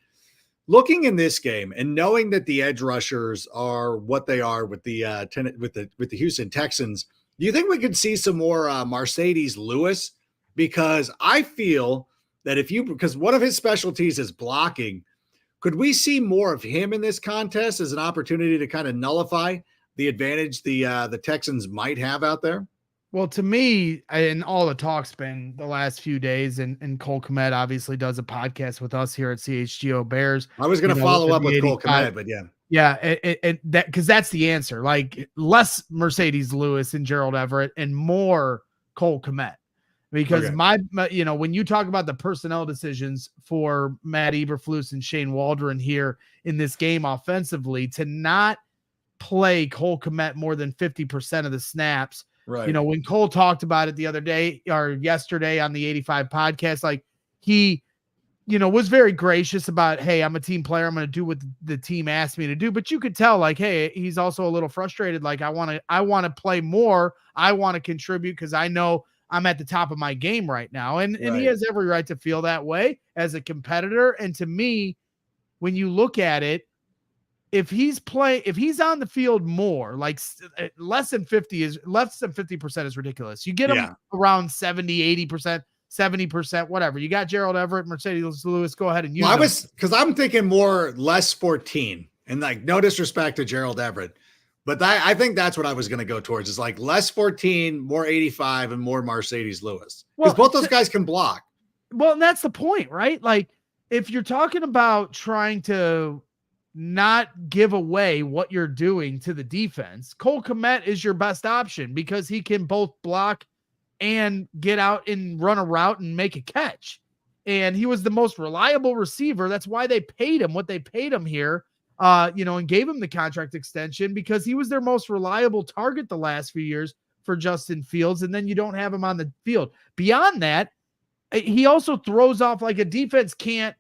looking in this game and knowing that the edge rushers are what they are with the Houston Texans, do you think we could see some more Mercedes Lewis? Because I feel that because one of his specialties is blocking, could we see more of him in this contest as an opportunity to kind of nullify the advantage the Texans might have out there? Well, to me, and all the talk's been the last few days, and Cole Kmet obviously does a podcast with us here at CHGO Bears. I was going to follow up with Cole Kmet, but yeah. Yeah, and because that's the answer. Less Mercedes Lewis and Gerald Everett and more Cole Kmet. Because when you talk about the personnel decisions for Matt Eberflus and Shane Waldron here in this game offensively, to not play Cole Kmet more than 50% of the snaps. Right. When Cole talked about it the other day or yesterday on the 85 podcast, he, was very gracious about, hey, I'm a team player. I'm going to do what the team asked me to do. But you could tell, hey, he's also a little frustrated. I want to play more. I want to contribute because I know I'm at the top of my game right now. And he has every right to feel that way as a competitor. And to me, when you look at it, if he's on the field more, less than 50% is ridiculous. You get him around 70, 80%, 70%, whatever. You got Gerald Everett, Mercedes Lewis, go ahead and use him. Because I'm thinking more less 14, and no disrespect to Gerald Everett, but I think that's what I was going to go towards is less 14, more 85, and more Mercedes Lewis. Because both those guys can block. Well, and that's the point, right? If you're talking about trying to not give away what you're doing to the defense, Cole Kmet is your best option because he can both block and get out and run a route and make a catch. And he was the most reliable receiver. That's why they paid him what they paid him here, and gave him the contract extension, because he was their most reliable target the last few years for Justin Fields. And then you don't have him on the field. Beyond that, he also throws off, like, a defense can't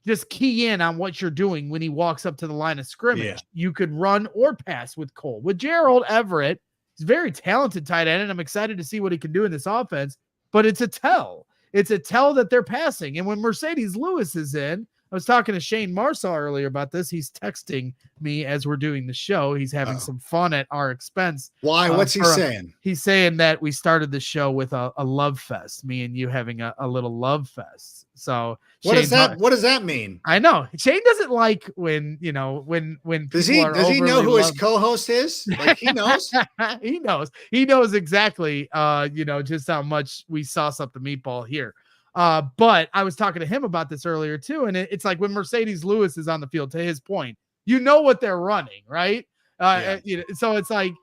just key in on what you're doing when he walks up to the line of scrimmage. Yeah. You could run or pass with Cole. With Gerald Everett, he's a very talented tight end, and I'm excited to see what he can do in this offense, but it's a tell. It's a tell that they're passing. And when Mercedes Lewis is in, I was talking to Shane Marsaw earlier about this. He's texting me as we're doing the show. He's having some fun at our expense. Why? What's he saying? He's saying that we started the show with a love fest, me and you having a little love fest. So what does that mean? I know Shane doesn't like when does he know who his co-host is? Like, he knows. he knows exactly just how much we sauce up the meatball here. But I was talking to him about this earlier too, and it's like when Mercedes Lewis is on the field, to his point, what they're running, right? So it's like,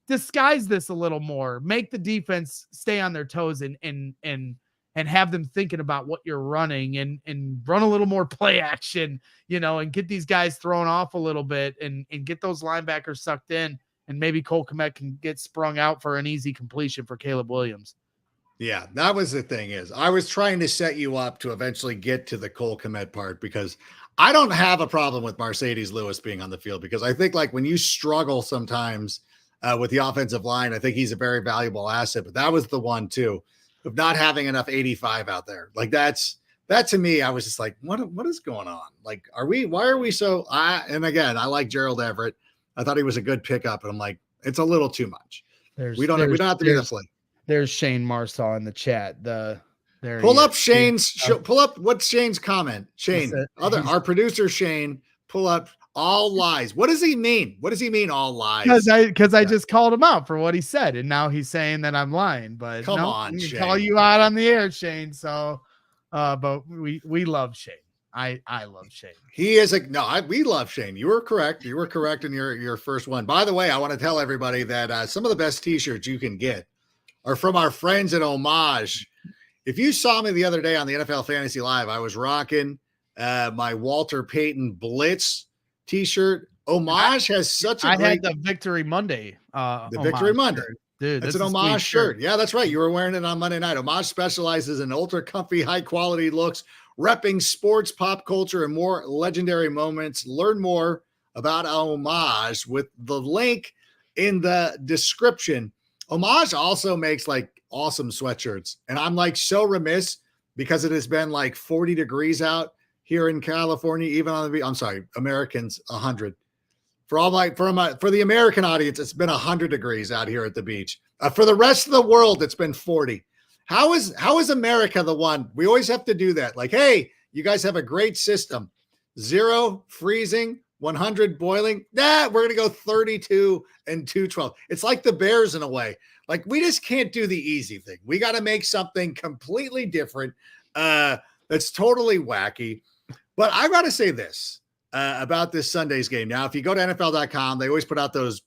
disguise this a little more, make the defense stay on their toes and have them thinking about what you're running, and run a little more play action, and get these guys thrown off a little bit, and get those linebackers sucked in, and maybe Cole Kmet can get sprung out for an easy completion for Caleb Williams. Yeah, that was the thing. Is I was trying to set you up to eventually get to the Cole Kmet part, because I don't have a problem with Mercedes Lewis being on the field, because I think, like, when you struggle sometimes with the offensive line, I think he's a very valuable asset. But that was the one too, of not having enough 85 out there. Like, that to me, I was just like, what is going on? Like, why are we so, and again, I like Gerald Everett. I thought he was a good pickup, and I'm like, it's a little too much. We don't have to be this late. There's Shane Marsaw in the chat. Pull up what's Shane's comment. Shane, our producer Shane, pull up all lies. What does he mean? What does he mean, all lies? Because I just called him out for what he said, and now he's saying that I'm lying. But come on, Shane. Call you out on the air, Shane. So, but we love Shane. I love Shane. He is we love Shane. You were correct. You were correct in your first one. By the way, I want to tell everybody that some of the best t-shirts you can get are from our friends at Homage. If you saw me the other day on the NFL Fantasy Live, I was rocking my Walter Payton Blitz t-shirt. Homage has such a I had the Victory Monday. Victory Monday. Shirt. Dude, it's an Homage shirt. Yeah, that's right. You were wearing it on Monday night. Homage specializes in ultra comfy, high quality looks, repping sports, pop culture, and more legendary moments. Learn more about Homage with the link in the description. Homage also makes, like, awesome sweatshirts. And I'm, like, so remiss, because it has been like 40 degrees out here in California, even on the, I'm sorry, Americans, 100. For the American audience, it's been 100 degrees out here at the beach. For the rest of the world, it's been 40. How is America the one? We always have to do that. Like, hey, you guys have a great system. 0 freezing, 100 boiling. We're going to go 32 and 212. It's like the Bears in a way. Like, we just can't do the easy thing. We got to make something completely different. That's totally wacky. But I got to say this about this Sunday's game. Now, if you go to NFL.com, they always put out those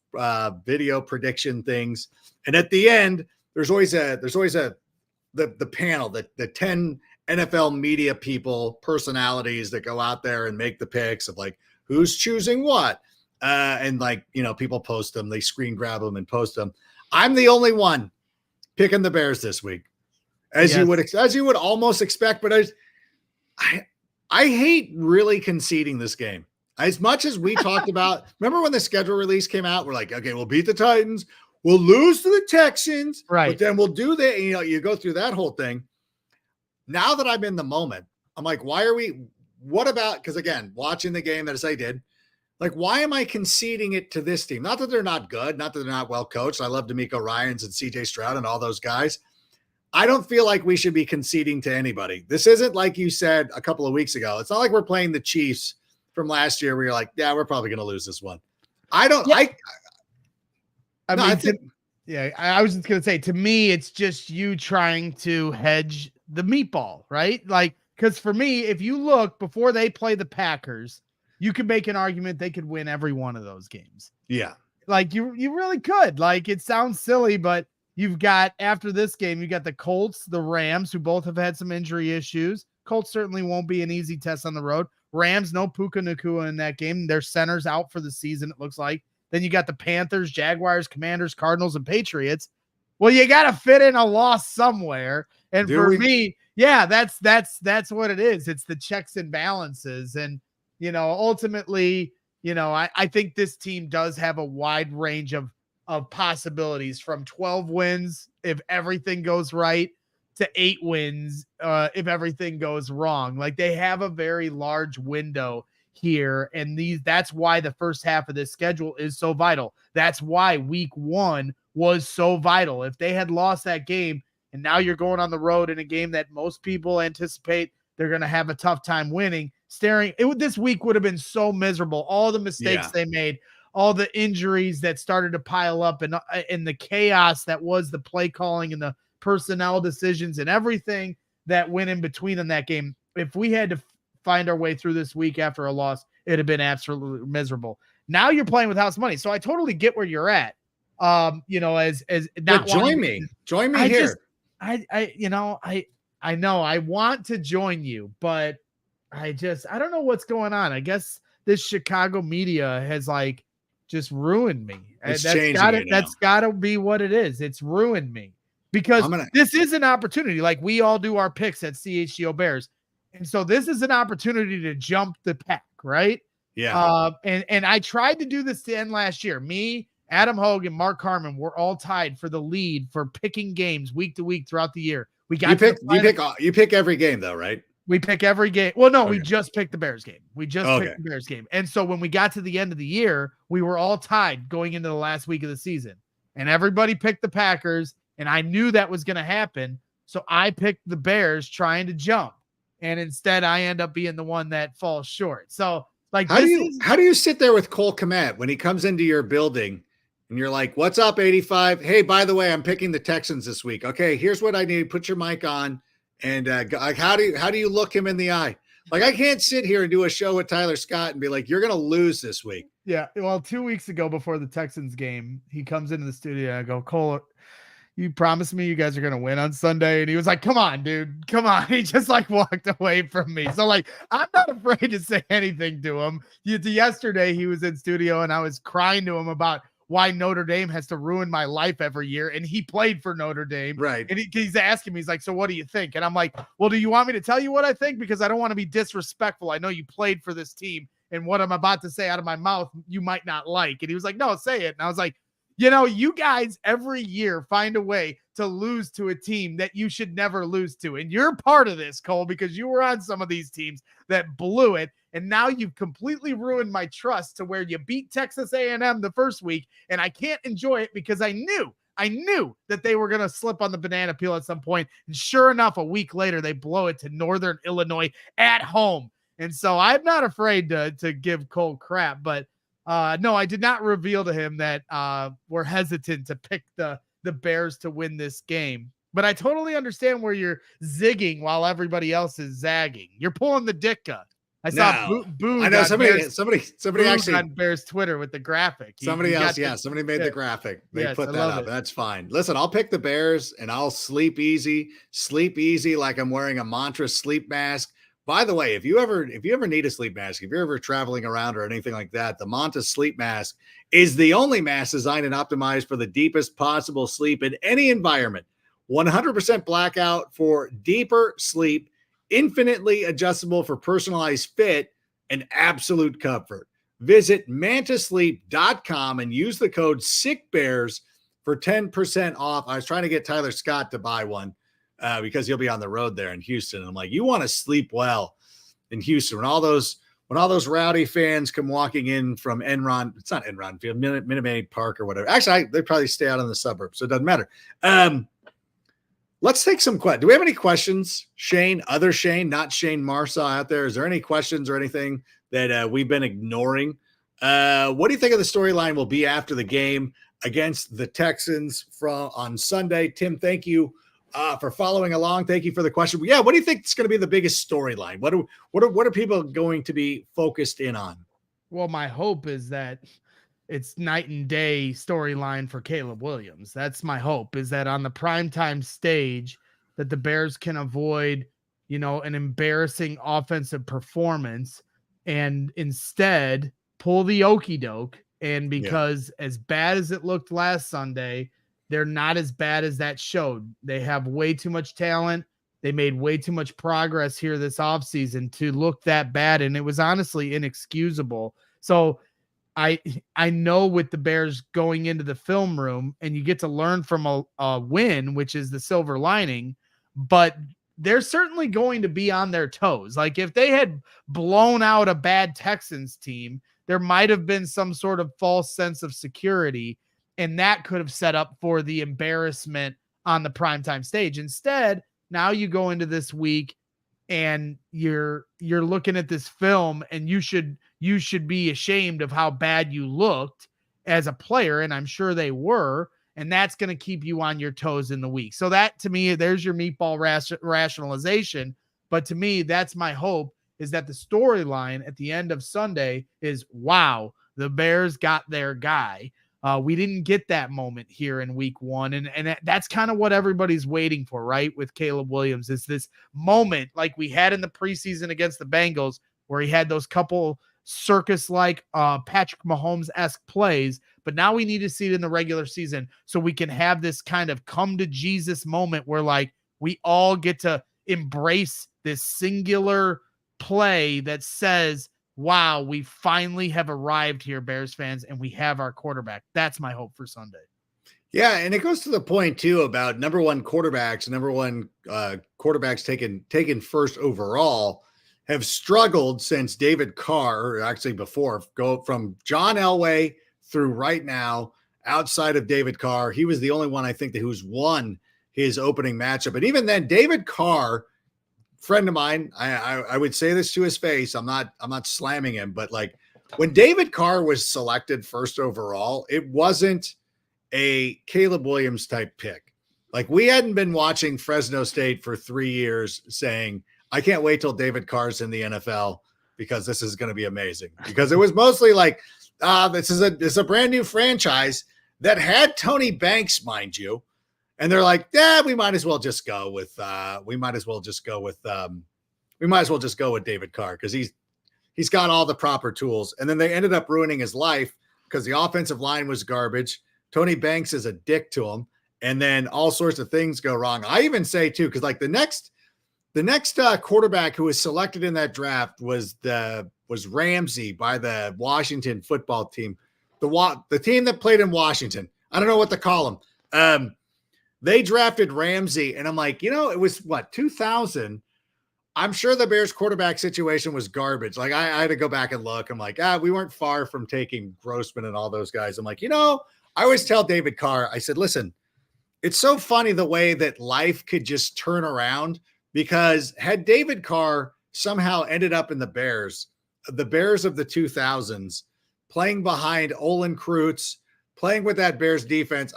video prediction things. And at the end, there's always the panel, the 10 NFL media people, personalities that go out there and make the picks of, like, who's choosing what. And, like, people post them, they screen grab them and post them. I'm the only one picking the Bears this week, as you would almost expect. But I hate really conceding this game. As much as we talked about, remember when the schedule release came out, we're like, okay, we'll beat the Titans, we'll lose to the Texans, right? But then we'll do that. You go through that whole thing. Now that I'm in the moment, I'm like, what about, because again, watching the game as I did, like, why am I conceding it to this team? Not that they're not good, not that they're not well coached. I love D'Amico Ryans and CJ Stroud and all those guys. I don't feel like we should be conceding to anybody. This isn't like you said a couple of weeks ago. It's not like we're playing the Chiefs from last year where you're like, yeah, we're probably going to lose this one. I was just going to say, to me, it's just you trying to hedge the meatball, right? Like, because for me, if you look before they play the Packers, you could make an argument they could win every one of those games. Yeah. Like, you really could. Like, it sounds silly, but You've got, after this game, you got the Colts, the Rams, who both have had some injury issues. Colts certainly won't be an easy test on the road. Rams, no Puka Nacua in that game. Their center's out for the season, it looks like. Then you got the Panthers, Jaguars, Commanders, Cardinals, and Patriots. Well, you got to fit in a loss somewhere. And me, yeah, that's what it is. It's the checks and balances. And, ultimately, I think this team does have a wide range of possibilities, from 12 wins if everything goes right to 8 wins if everything goes wrong. Like, they have a very large window here, and that's why the first half of this schedule is so vital. That's why week 1 was so vital. If they had lost that game, and now you're going on the road in a game that most people anticipate they're going to have a tough time winning, this week would have been so miserable. All the mistakes they made, all the injuries that started to pile up, and the chaos that was the play calling and the personnel decisions and everything that went in between in that game. If we had to find our way through this week after a loss, it'd have been absolutely miserable. Now you're playing with house money. So I totally get where you're at. As not join me here. I know I want to join you, but I don't know what's going on. I guess this Chicago media has just ruined me. That's gotta be what it is. It's ruined me, because this is an opportunity. Like, we all do our picks at CHGO Bears. And so this is an opportunity to jump the pack, right? Yeah. And I tried to do this to end last year. Me, Adam Hogue, and Mark Harmon were all tied for the lead for picking games week to week throughout the year. You pick every game though, right? We pick every game. Well, no, we just picked the Bears game. We just picked the Bears game. And so when we got to the end of the year, we were all tied going into the last week of the season. And everybody picked the Packers, and I knew that was going to happen. So I picked the Bears trying to jump. And instead I end up being the one that falls short. So how do you sit there with Cole Kmet when he comes into your building and you're like, "What's up, 85? Hey, by the way, I'm picking the Texans this week. Okay, here's what I need. Put your mic on." And how do you look him in the eye? Like, I can't sit here and do a show with Tyler Scott and be like, "You're going to lose this week." Yeah. Well, 2 weeks ago before the Texans game, he comes into the studio and I go, "Cole, you promised me you guys are going to win on Sunday." And he was like, "Come on, dude, come on." He just walked away from me. So I'm not afraid to say anything to him. Yesterday he was in studio and I was crying to him about why Notre Dame has to ruin my life every year. And he played for Notre Dame. Right. And he's asking me, he's like, "So what do you think?" And I'm like, "Well, do you want me to tell you what I think? Because I don't want to be disrespectful. I know you played for this team, and what I'm about to say out of my mouth, you might not like." And he was like, "No, say it." And I was like, you guys every year find a way to lose to a team that you should never lose to. And you're part of this, Cole, because you were on some of these teams that blew it. And now you've completely ruined my trust to where you beat Texas A&M the first week. And I can't enjoy it because I knew that they were going to slip on the banana peel at some point. And sure enough, a week later, they blow it to Northern Illinois at home. And so I'm not afraid to give Cole crap, but no, I did not reveal to him that we're hesitant to pick the Bears to win this game. But I totally understand where you're zigging while everybody else is zagging. You're pulling the Ditka. I saw Boo. I know somebody actually on Bears Twitter with the graphic. Somebody made the graphic. They put that up. That's fine. Listen, I'll pick the Bears and I'll sleep easy like I'm wearing a Mantra sleep mask. By the way, if you ever need a sleep mask, if you're ever traveling around or anything like that, the Manta sleep mask is the only mask designed and optimized for the deepest possible sleep in any environment. 100% blackout for deeper sleep, infinitely adjustable for personalized fit, and absolute comfort. Visit mantasleep.com and use the code SICKBEARS for 10% off. I was trying to get Tyler Scott to buy one. Because he'll be on the road there in Houston. And I'm like, you want to sleep well in Houston when all those rowdy fans come walking in from Enron. It's not Enron Field, Minute Maid Park or whatever. Actually, they probably stay out in the suburbs, so it doesn't matter. Let's take some questions. Do we have any questions, Shane? Other Shane, not Shane Marsaw out there. Is there any questions or anything that we've been ignoring? What do you think of the storyline will be after the game against the Texans on Sunday? Tim, thank you for following along. Thank you for the question. Yeah, what do you think is going to be the biggest storyline? What are people going to be focused in on? Well, my hope is that it's night and day storyline for Caleb Williams. That's my hope, is that on the primetime stage that the Bears can avoid, an embarrassing offensive performance and instead pull the okey doke. And because as bad as it looked last Sunday, they're not as bad as that showed. They have way too much talent. They made way too much progress here this offseason to look that bad. And it was honestly inexcusable. So I know with the Bears going into the film room, and you get to learn from a win, which is the silver lining, but they're certainly going to be on their toes. Like if they had blown out a bad Texans team, there might have been some sort of false sense of security, and that could have set up for the embarrassment on the primetime stage. Instead, now you go into this week and you're looking at this film, and you should be ashamed of how bad you looked as a player, and I'm sure they were, and that's going to keep you on your toes in the week. So that, to me, there's your meatball rationalization. But to me, that's my hope, is that the storyline at the end of Sunday is, wow, the Bears got their guy. We didn't get that moment here in week one. And that's kind of what everybody's waiting for, right? With Caleb Williams, is this moment like we had in the preseason against the Bengals, where he had those couple circus-like Patrick Mahomes-esque plays, but now we need to see it in the regular season so we can have this kind of come to Jesus moment where like we all get to embrace this singular play that says, wow, we finally have arrived here, Bears fans, and we have our quarterback. That's my hope for Sunday. Yeah, and it goes to the point too about number one quarterbacks taken first overall have struggled since David Carr, or actually before, go from John Elway through right now. Outside of David Carr, he was the only one I think who's won his opening matchup. And even then, David Carr, friend of mine, I would say this to his face. I'm not slamming him, but like when David Carr was selected first overall, it wasn't a Caleb Williams type pick. Like we hadn't been watching Fresno State for 3 years saying, I can't wait till David Carr's in the NFL because this is going to be amazing. Because it was mostly like, this is a brand new franchise that had Tony Banks, mind you. And they're like, yeah, we might as well just go with David Carr because he's got all the proper tools. And then they ended up ruining his life because the offensive line was garbage. Tony Banks is a dick to him. And then all sorts of things go wrong. I even say too, because like the next quarterback who was selected in that draft was Ramsey by the Washington football team, the team that played in Washington. I don't know what to call them. They drafted Ramsey, and I'm like, it was 2000. I'm sure the Bears quarterback situation was garbage. Like I had to go back and look. I'm like, we weren't far from taking Grossman and all those guys. I'm like, I always tell David Carr, I said, listen, it's so funny the way that life could just turn around. Because had David Carr somehow ended up in the Bears of the 2000s, playing behind Olin Kreutz, playing with that Bears defense,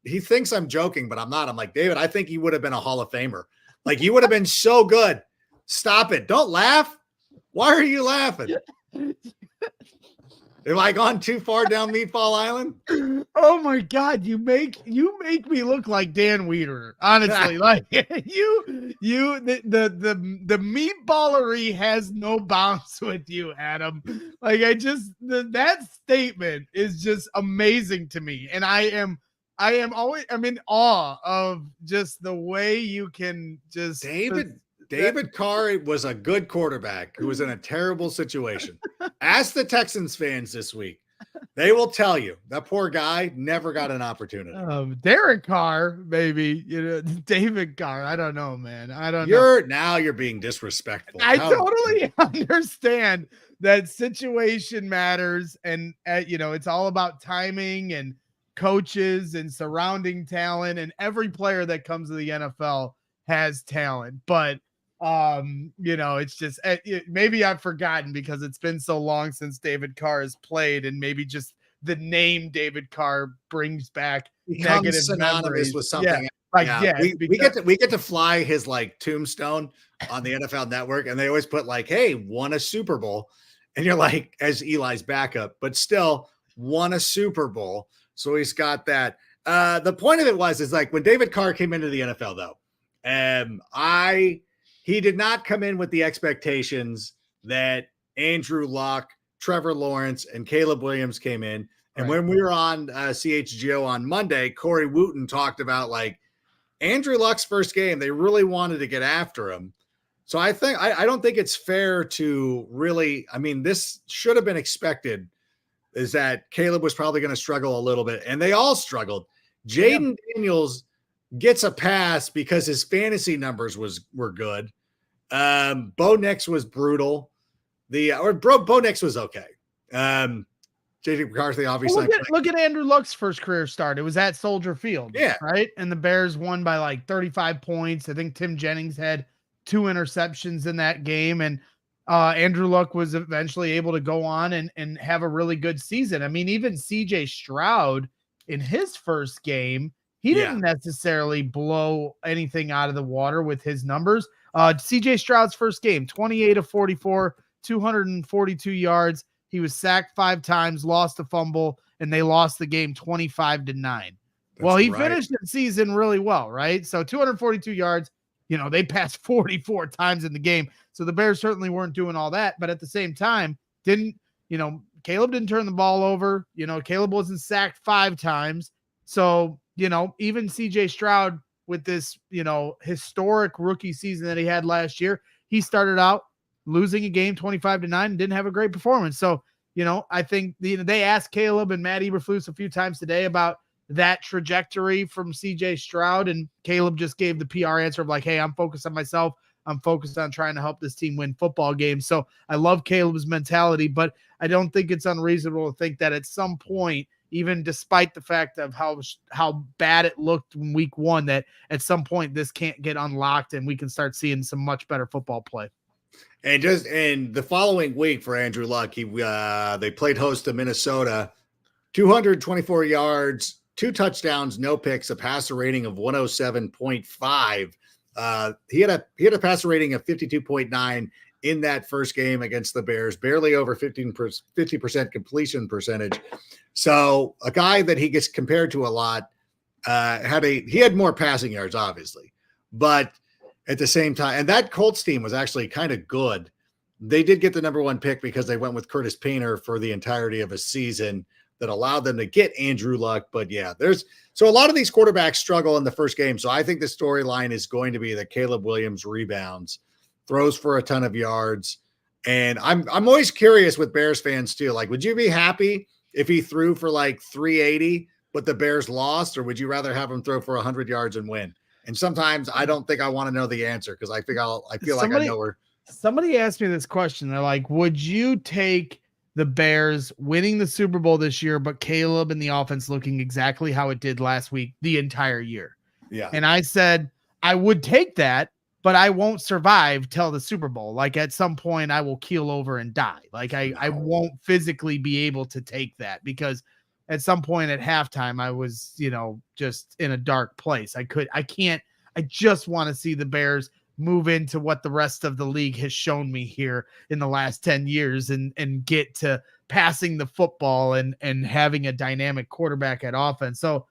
he thinks I'm joking, but I'm not. I'm like, David, I think he would have been a Hall of Famer. Like he would have been so good. Stop it. Don't laugh. Why are you laughing? Am I gone too far down Meatball Island? Oh my God, you make me look like Dan Weeder. Honestly, like the meatballery has no bounds with you, Adam. Like that statement is just amazing to me, and I'm in awe of just the way you can just David Carr was a good quarterback who was in a terrible situation. Ask the Texans fans this week. They will tell you that poor guy never got an opportunity. Derek Carr, maybe, David Carr. I don't know, man. I don't know. Now you're being disrespectful. I totally understand that situation matters. And, it's all about timing and coaches and surrounding talent. And every player that comes to the NFL has talent. But it's just maybe I've forgotten because it's been so long since David Carr has played, and maybe just the name David Carr brings back negative synonymous memories with something. We get to fly his like tombstone on the NFL Network, and they always put like, "Hey, won a Super Bowl," And you're like, as Eli's backup, but still won a Super Bowl. So he's got that. The point of it is like when David Carr came into the NFL, though, he did not come in with the expectations that Andrew Luck, Trevor Lawrence, and Caleb Williams came in. And when we were on CHGO on Monday, Corey Wooten talked about like Andrew Luck's first game, they really wanted to get after him. So I don't think it's fair to really, I mean, this should have been expected, is that Caleb was probably going to struggle a little bit, and they all struggled. Jaden Daniels gets a pass because his fantasy numbers were good. Bo Nix was brutal. Bo Nix was okay. JJ McCarthy, obviously. Well, look at Andrew Luck's first career start. It was at Soldier Field. Yeah. Right. And the Bears won by like 35 points. I think Tim Jennings had 2 interceptions in that game. And Andrew Luck was eventually able to go on and have a really good season. I mean, even CJ Stroud in his first game, he didn't necessarily blow anything out of the water with his numbers. CJ Stroud's first game, 28 of 44, 242 yards. He was sacked 5 times, lost a fumble, and they lost the game 25-9. Well, he finished the season really well, right? So 242 yards, they passed 44 times in the game. So the Bears certainly weren't doing all that. But at the same time, Caleb didn't turn the ball over. Caleb wasn't sacked 5 times. So, even CJ Stroud with this, historic rookie season that he had last year, he started out losing a game 25-9 and didn't have a great performance. So, I think they asked Caleb and Matt Eberflus a few times today about that trajectory from CJ Stroud, and Caleb just gave the PR answer of like, hey, I'm focused on myself. I'm focused on trying to help this team win football games. So I love Caleb's mentality, but I don't think it's unreasonable to think that at some point, even despite the fact of how bad it looked in week 1, that at some point this can't get unlocked and we can start seeing some much better football play. And the following week for Andrew Luck, they played host to Minnesota, 224 yards, 2 touchdowns, no picks, a passer rating of 107.5. He had a passer rating of 52.9 in that first game against the Bears, barely over 50% completion percentage. So a guy that he gets compared to a lot, he had more passing yards, obviously, but at the same time, and that Colts team was actually kind of good. They did get the number 1 pick because they went with Curtis Painter for the entirety of a season that allowed them to get Andrew Luck. But yeah, so a lot of these quarterbacks struggle in the first game. So I think the storyline is going to be that Caleb Williams rebounds, throws for a ton of yards. And I'm always curious with Bears fans too. Like, would you be happy if he threw for like 380, but the Bears lost, or would you rather have him throw for 100 yards and win? And sometimes I don't think I want to know the answer because I feel like I know where. Somebody asked me this question. They're like, would you take the Bears winning the Super Bowl this year, but Caleb and the offense looking exactly how it did last week the entire year? Yeah. And I said, I would take that, but I won't survive till the Super Bowl. Like at some point I will keel over and die. Like I won't physically be able to take that because at some point at halftime, I was, just in a dark place. I just want to see the Bears move into what the rest of the league has shown me here in the last 10 years and get to passing the football and having a dynamic quarterback at offense. So,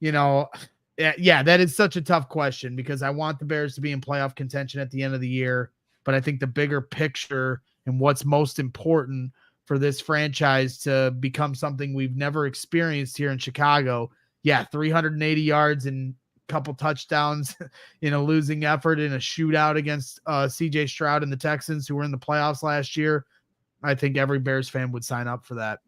that is such a tough question because I want the Bears to be in playoff contention at the end of the year. But I think the bigger picture and what's most important for this franchise to become something we've never experienced here in Chicago. 380 yards and a couple touchdowns in a losing effort in a shootout against CJ Stroud and the Texans who were in the playoffs last year. I think every Bears fan would sign up for that.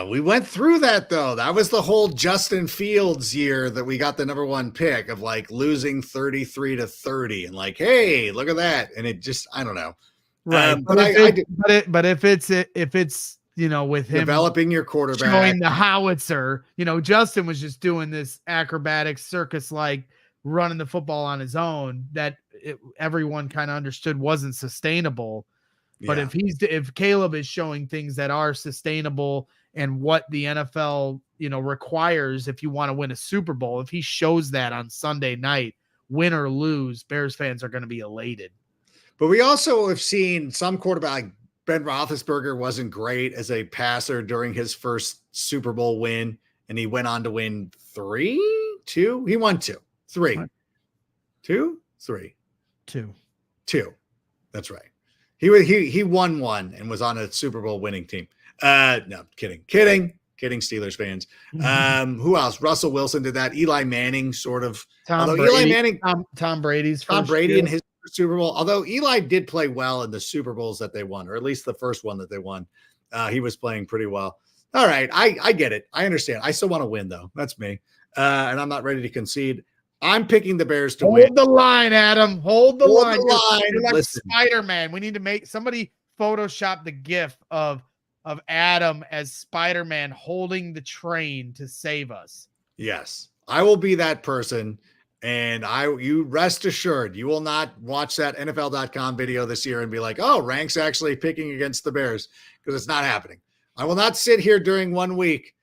We went through that though. That was the whole Justin Fields year that we got the number 1 pick of like losing 33-30 and like, hey, look at that. And it just, I don't know. Right. But if it's with him developing your quarterback, showing the howitzer, Justin was just doing this acrobatic circus, like running the football on his own that everyone kind of understood wasn't sustainable. But if Caleb is showing things that are sustainable and what the NFL, requires, if you want to win a Super Bowl, if he shows that on Sunday night, win or lose, Bears fans are going to be elated. But we also have seen some quarterback, like Ben Roethlisberger wasn't great as a passer during his first Super Bowl win, and he went on to win 3, 2. He won 2, 3, What? 2, 3, 2. 2. That's right. He won 1 and was on a Super Bowl winning team. No, kidding, Steelers fans. Who else? Russell Wilson did that. Eli Manning sort of. Tom Brady's Tom Brady in his Super Bowl. Although Eli did play well in the Super Bowls that they won, or at least the first one that they won. He was playing pretty well. All right, I get it. I understand. I still want to win though. That's me, and I'm not ready to concede. I'm picking the Bears to win. Hold the line, Adam. Hold the line. You're like Listen. Spider-Man. We need to make somebody Photoshop the GIF of Adam as Spider-Man holding the train to save us. Yes, I will be that person. And you rest assured, you will not watch that NFL.com video this year and be like, oh, Rank's actually picking against the Bears, because it's not happening. I will not sit here during 1 week.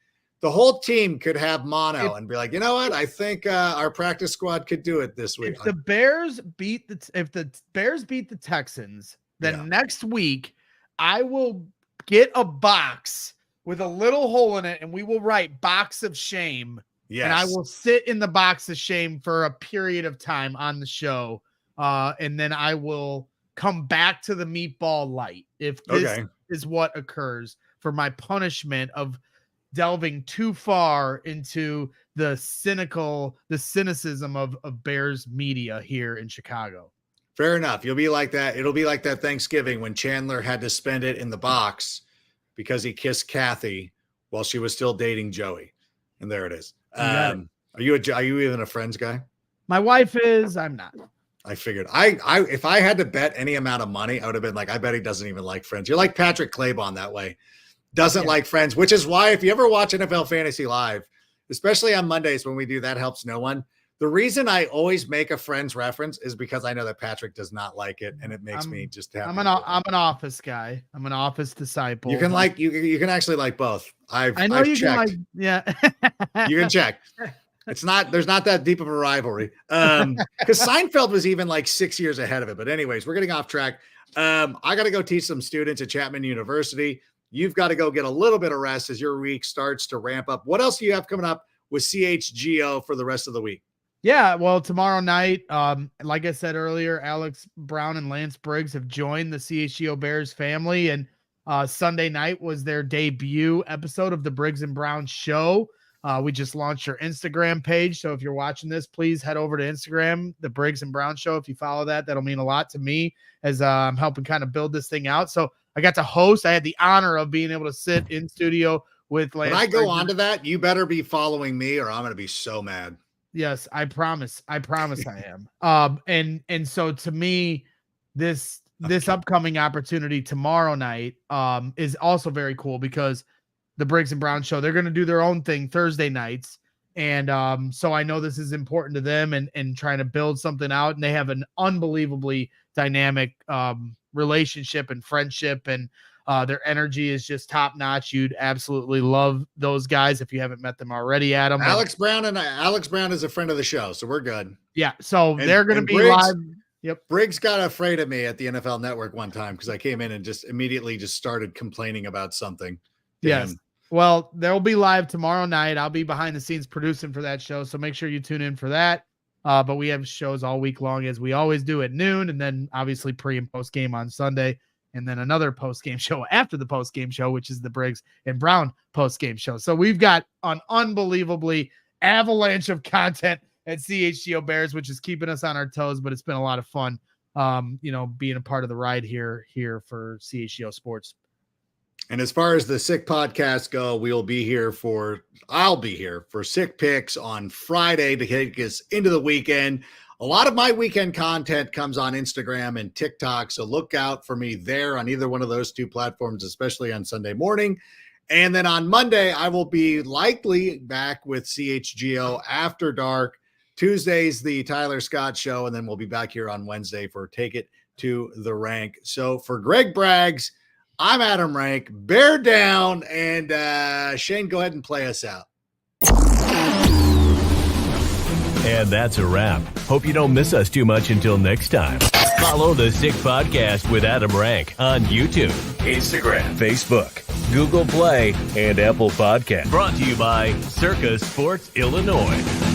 The whole team could have mono and be like, you know what? I think our practice squad could do it this week. If the Bears beat the Texans, then next week I will get a box with a little hole in it, and we will write "box of shame." Yes. And I will sit in the box of shame for a period of time on the show, and then I will come back to the meatball light if this is what occurs for my punishment of delving too far into the cynicism of Bears media here in Chicago. Fair enough. You'll be like that. It'll be like that Thanksgiving when Chandler had to spend it in the box because he kissed Kathy while she was still dating Joey. And there it is. Are you even a Friends guy? My wife is. I'm not. I figured. If I had to bet any amount of money, I would have been like, I bet he doesn't even like Friends. You're like Patrick Claybon that way. Doesn't like Friends, which is why if you ever watch NFL Fantasy Live, especially on Mondays when we do That Helps No One, the reason I always make a Friends reference is because I know that Patrick does not like it, and it makes me just happy. I'm an Office guy. I'm an Office disciple. You can you can actually like both. I've checked. Can like, yeah. You can check. There's not that deep of a rivalry. Because Seinfeld was even like 6 years ahead of it. But anyways, we're getting off track. I got to go teach some students at Chapman University. You've got to go get a little bit of rest as your week starts to ramp up. What else do you have coming up with CHGO for the rest of the week? Yeah, well, tomorrow night, like I said earlier, Alex Brown and Lance Briggs have joined the CHGO Bears family, and Sunday night was their debut episode of the Briggs and Brown Show. We just launched our Instagram page, so if you're watching this, please head over to Instagram, the Briggs and Brown Show. If you follow that, that'll mean a lot to me as I'm helping kind of build this thing out. So I got to host. I had the honor of being able to sit in studio with Lance. When I go on to that, you better be following me or I'm going to be so mad. Yes, I promise I am. And so to me, this upcoming opportunity tomorrow night is also very cool because the Briggs and Brown Show, they're going to do their own thing Thursday nights. And so I know this is important to them and trying to build something out. And they have an unbelievably dynamic relationship and friendship, and their energy is just top notch. You'd absolutely love those guys if you haven't met them already, Adam. Alex Brown is a friend of the show, so we're good. Yeah, so they're going to be live. Yep. Briggs got afraid of me at the NFL Network one time because I came in and just immediately started complaining about something. Yes. Well, they'll be live tomorrow night. I'll be behind the scenes producing for that show, so make sure you tune in for that. But we have shows all week long as we always do at noon, and then obviously pre and post game on Sunday. And then another post-game show after the post-game show, which is the Briggs and Brown post-game show. So we've got an unbelievably avalanche of content at CHGO Bears, which is keeping us on our toes, but it's been a lot of fun, being a part of the ride here for CHGO Sports. And as far as the Sick podcasts go, I'll be here for Sick Picks on Friday to take us into the weekend. A lot of my weekend content comes on Instagram and TikTok, so look out for me there on either one of those two platforms, especially on Sunday morning. And then on Monday, I will be likely back with CHGO After Dark. Tuesday's the Tyler Scott Show, and then we'll be back here on Wednesday for Take It to the Rank. So for Greg Braggs, I'm Adam Rank. Bear down, and Shane, go ahead and play us out. And that's a wrap. Hope you don't miss us too much until next time. Follow The Sick Podcast with Adam Rank on YouTube, Instagram, Facebook, Google Play, and Apple Podcast. Brought to you by Circa Sports Illinois.